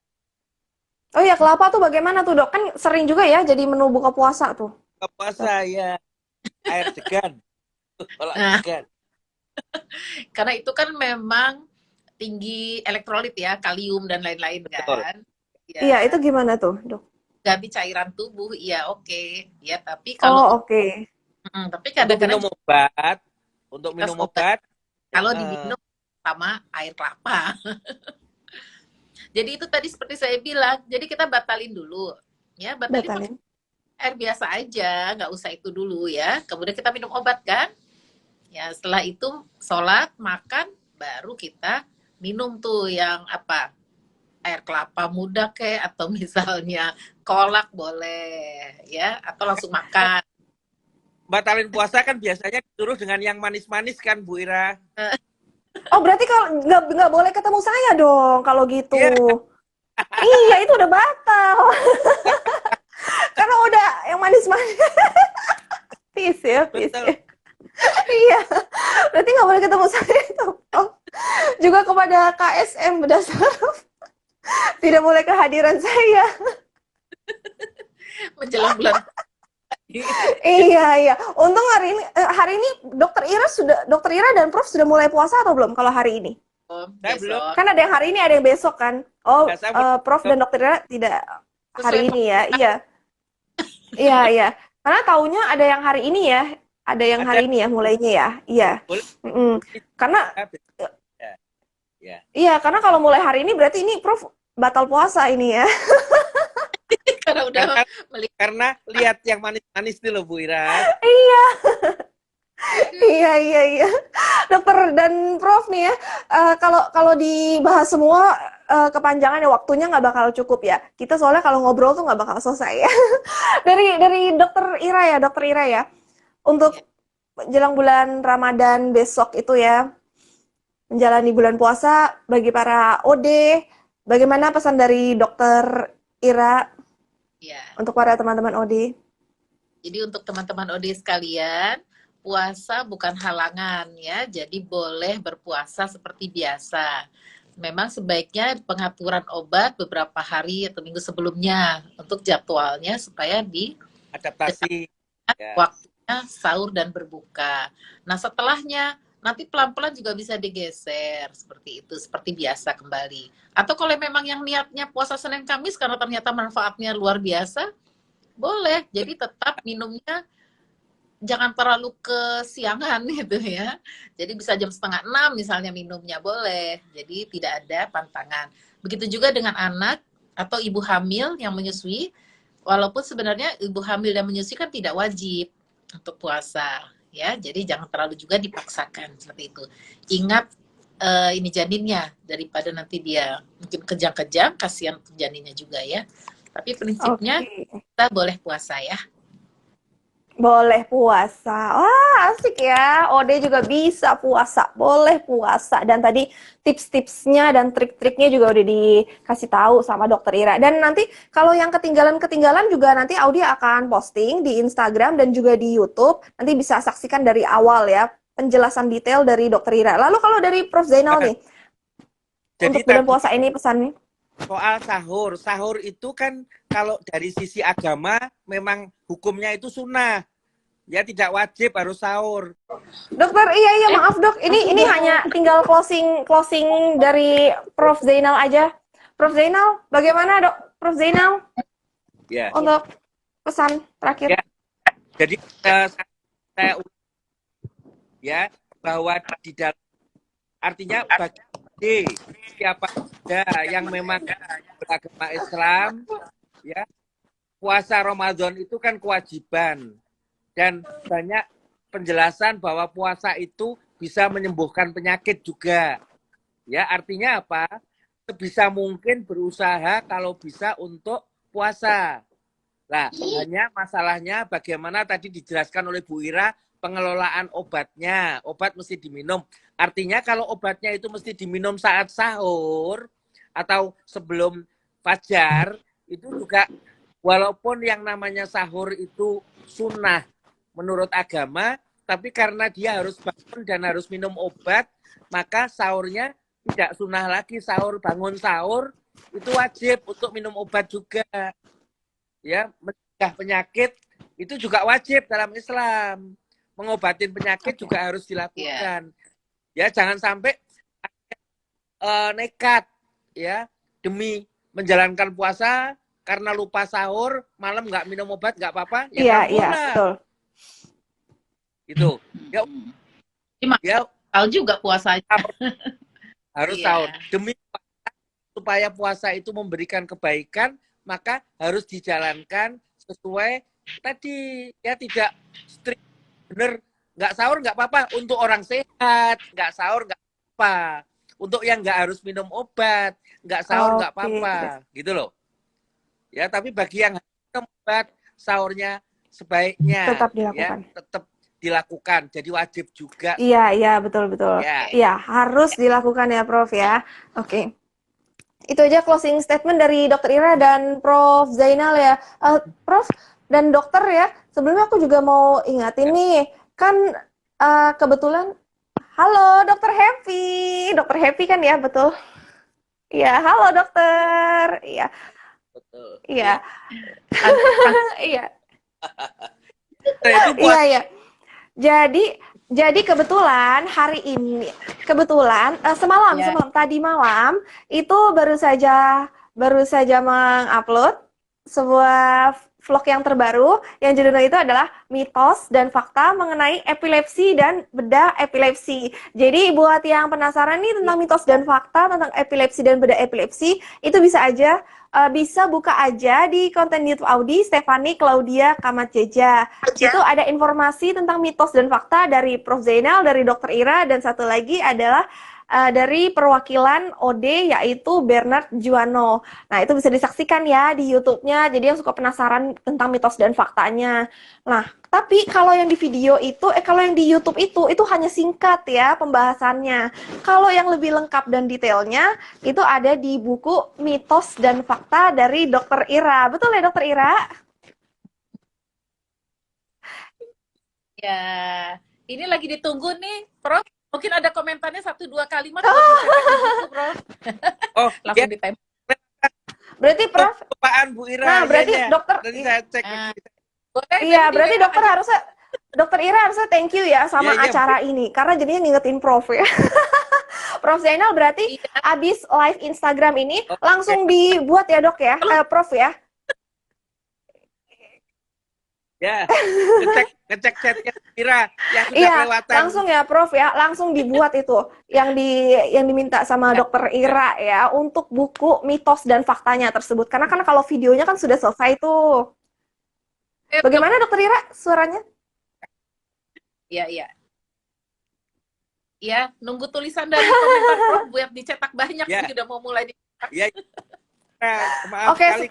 Oh ya, kelapa tuh bagaimana tuh, Dok? Kan sering juga ya jadi menu buka puasa tuh, Apa Dok. saya air degan, kolak Nah, degan. karena itu kan memang tinggi elektrolit ya, kalium dan lain-lain Betul. kan. Iya, itu Ya, gimana tuh, Dok? ganti cairan tubuh, iya oke. Ya, tapi kalau Oh, oke. tapi Untuk kadang-kadang minum juga obat, untuk kita minum obat obat, kalau eh, diminum sama air kelapa. Jadi itu tadi seperti saya bilang, jadi kita batalin dulu. Ya, batalin pakai Batalin. air biasa aja, nggak usah itu dulu ya. Kemudian kita minum obat kan. Ya, setelah itu sholat, makan, baru kita minum tuh yang apa? Air kelapa muda kayak atau misalnya kolak boleh ya, atau langsung makan. batalin puasa kan biasanya disuruh dengan yang manis-manis kan Bu Ira. Oh, berarti kalau nggak boleh ketemu saya dong kalau gitu. Iya, Iya, itu udah batal. Karena udah yang manis-manis. Peace ya, peace betul. ya. Iya, berarti nggak boleh ketemu saya tuh. Oh, juga kepada KSM berdasar tidak boleh kehadiran saya. Menjelang bulan Iya, iya. Untung hari ini Dokter Ira dan Prof sudah mulai puasa atau belum kalau hari ini? Saya belum, besok Kan ada yang hari ini, ada yang besok kan? Oh, ya, saya belum. Prof dan Dokter Ira tidak sesuai hari ini ya? Iya, iya, iya. Karena taunya ada yang hari ini ya, ada yang Ada hari ini ya mulainya ya. Iya. boleh. Mm-mm. Karena Ya, ya. iya, karena kalau mulai hari ini berarti ini Prof batal puasa ini ya. karena udah Karena melihat karena lihat yang manis-manis itu loh Bu Ira. Iya, iya, iya, iya. Dokter dan Prof nih ya, kalau kalau dibahas semua kepanjangan ya waktunya nggak bakal cukup ya. Kita soalnya kalau ngobrol tuh nggak bakal selesai ya. Dari Dokter Ira ya, untuk jelang bulan Ramadan besok itu ya, menjalani bulan puasa bagi para OD, bagaimana pesan dari Dokter Ira ya. untuk para teman-teman OD? Jadi untuk teman-teman OD sekalian, puasa bukan halangan ya. Jadi boleh berpuasa seperti biasa. Memang sebaiknya pengaturan obat beberapa hari atau minggu sebelumnya untuk jadwalnya supaya di Adaptasi. Ya. waktunya sahur dan berbuka. Nah, setelahnya nanti pelan-pelan juga bisa digeser seperti itu, seperti biasa kembali. Atau kalau memang yang niatnya puasa Senin Kamis karena ternyata manfaatnya luar biasa, boleh. Jadi tetap minumnya jangan terlalu kesiangan gitu ya. Jadi bisa jam setengah 6 misalnya minumnya boleh. Jadi tidak ada pantangan. Begitu juga dengan anak atau ibu hamil yang menyusui. Walaupun sebenarnya ibu hamil dan menyusui kan tidak wajib untuk puasa ya. Jadi jangan terlalu juga dipaksakan seperti itu. Ingat ini janinnya daripada nanti dia mungkin kejang-kejang, kasihan janinnya juga ya. Tapi prinsipnya Oke. kita boleh puasa ya. Boleh puasa. Wah, asik ya. Ode juga bisa puasa. Boleh puasa. Dan tadi tips-tipsnya dan trik-triknya juga udah dikasih tahu sama Dokter Ira. Dan nanti kalau yang ketinggalan-ketinggalan juga nanti Audi akan posting di Instagram dan juga di YouTube. Nanti bisa saksikan dari awal ya penjelasan detail dari Dokter Ira. Lalu kalau dari Prof Zainal nih, Jadi untuk bulan tadi puasa ini pesannya. soal sahur. Sahur itu kan kalau dari sisi agama memang hukumnya itu sunnah. Ya tidak wajib harus sahur. Dokter, iya maaf dok, ini hanya tinggal closing dari Prof Zainal aja. Prof Zainal, bagaimana dok? Prof Zainal Ya. untuk pesan terakhir. Ya. Jadi saya ya bahwa di dalam artinya bagi siapa saja yang memang beragama Islam, ya puasa Ramadan itu kan kewajiban dan banyak penjelasan bahwa puasa itu bisa menyembuhkan penyakit juga. Ya, artinya apa? Sebisa mungkin berusaha kalau bisa untuk puasa. Nah, hanya masalahnya bagaimana tadi dijelaskan oleh Bu Ira pengelolaan obatnya. Obat mesti diminum. Artinya kalau obatnya itu mesti diminum saat sahur atau sebelum fajar, itu juga walaupun yang namanya sahur itu sunnah menurut agama, tapi karena dia harus bangun dan harus minum obat, maka sahurnya tidak sunnah lagi. Sahur, bangun sahur itu wajib untuk minum obat juga. Ya, mencegah penyakit itu juga wajib dalam Islam. Mengobatin penyakit juga harus dilakukan. Ya, jangan sampai nekat ya demi menjalankan puasa karena lupa sahur, malam nggak minum obat nggak apa-apa. Iya, betul. Gitu. Ya tahu juga puasa harus sahur. Demi supaya puasa itu memberikan kebaikan, maka harus dijalankan sesuai tadi, ya tidak strict bener, nggak sahur nggak apa-apa untuk orang sehat, nggak sahur nggak apa-apa untuk yang nggak harus minum obat, nggak sahur nggak apa-apa, gitu loh ya. Tapi bagi yang harus minum obat, sahurnya sebaiknya tetap dilakukan, ya, tetap dilakukan, jadi wajib juga. Iya betul ya, harus dilakukan ya Prof ya. Oke. Itu aja closing statement dari Dr. Ira dan Prof Zainal ya. Prof dan dokter ya, sebelumnya aku juga mau ingatin nih, kan kebetulan, halo Dr. Happy kan ya, betul? Iya, halo dokter. Iya. Betul. Iya. Iya. Iya. Jadi kebetulan hari ini, semalam tadi malam itu baru saja mengupload sebuah vlog yang terbaru yang judulnya itu adalah mitos dan fakta mengenai epilepsi dan bedah epilepsi. Jadi buat yang penasaran nih tentang mitos dan fakta tentang epilepsi dan bedah epilepsi, itu bisa buka aja di konten YouTube Audi Stefani Claudia Kamatjeja. Itu ada informasi tentang mitos dan fakta dari Prof Zainal, dari Dr. Ira, dan satu lagi adalah dari perwakilan OD yaitu Bernard Juano. Nah, itu bisa disaksikan ya di YouTube-nya. Jadi yang suka penasaran tentang mitos dan faktanya. Nah, tapi kalau yang di video itu, kalau yang di YouTube itu hanya singkat ya pembahasannya. Kalau yang lebih lengkap dan detailnya itu ada di buku Mitos dan Fakta dari Dr. Ira. Betul ya Dr. Ira? Ya, ini lagi ditunggu nih, Prof. Mungkin ada komentarnya 1-2 kalimat. Prof. Oh, langsung ditembak. Berarti Prof. Apaan Bu Ira? Nah, berarti dokter. Tadi saya cek. Iya, berarti Dokter Ira harusnya thank you ya sama acara ini karena jadinya ngingetin Prof ya. Prof Zainal berarti abis live Instagram ini langsung dibuat ya dok ya, Prof ya. Ya, ngecek chatnya Ira yang sudah kelewatan. Langsung ya Prof ya, langsung dibuat itu yang diminta sama Dokter Ira ya untuk buku mitos dan faktanya tersebut. Karena kan kalau videonya kan sudah selesai tuh. Bagaimana Dokter Ira suaranya? Iya. Ya, nunggu tulisan dari komentar Prof buat dicetak banyak sih, udah mau mulai dicetak. Iya. Oke,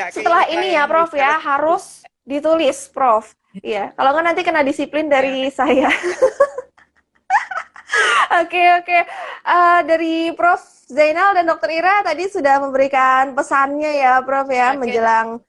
setelah ini ya Prof ya harus ditulis Prof. Iya, kalau nggak nanti kena disiplin dari saya. Oke. Dari Prof Zainal dan Dr. Ira tadi sudah memberikan pesannya ya Prof ya menjelang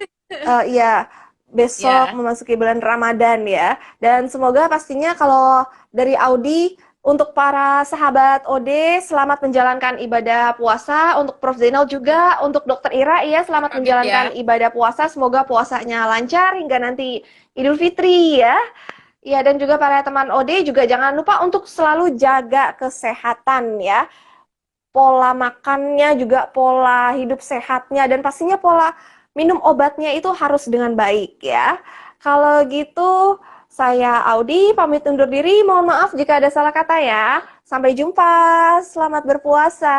besok memasuki bulan Ramadan ya. Dan semoga pastinya kalau dari Audi Untuk para sahabat OD, selamat menjalankan ibadah puasa. Untuk Prof. Zainal juga, untuk Dokter Ira, ya selamat Pamit menjalankan ya. ibadah puasa. Semoga puasanya lancar hingga nanti Idul Fitri ya. Ya, dan juga para teman OD juga jangan lupa untuk selalu jaga kesehatan ya. Pola makannya juga pola hidup sehatnya dan pastinya pola minum obatnya itu harus dengan baik ya. Kalau gitu saya Audi pamit undur diri. Mohon maaf jika ada salah kata ya. Sampai jumpa. Selamat berpuasa.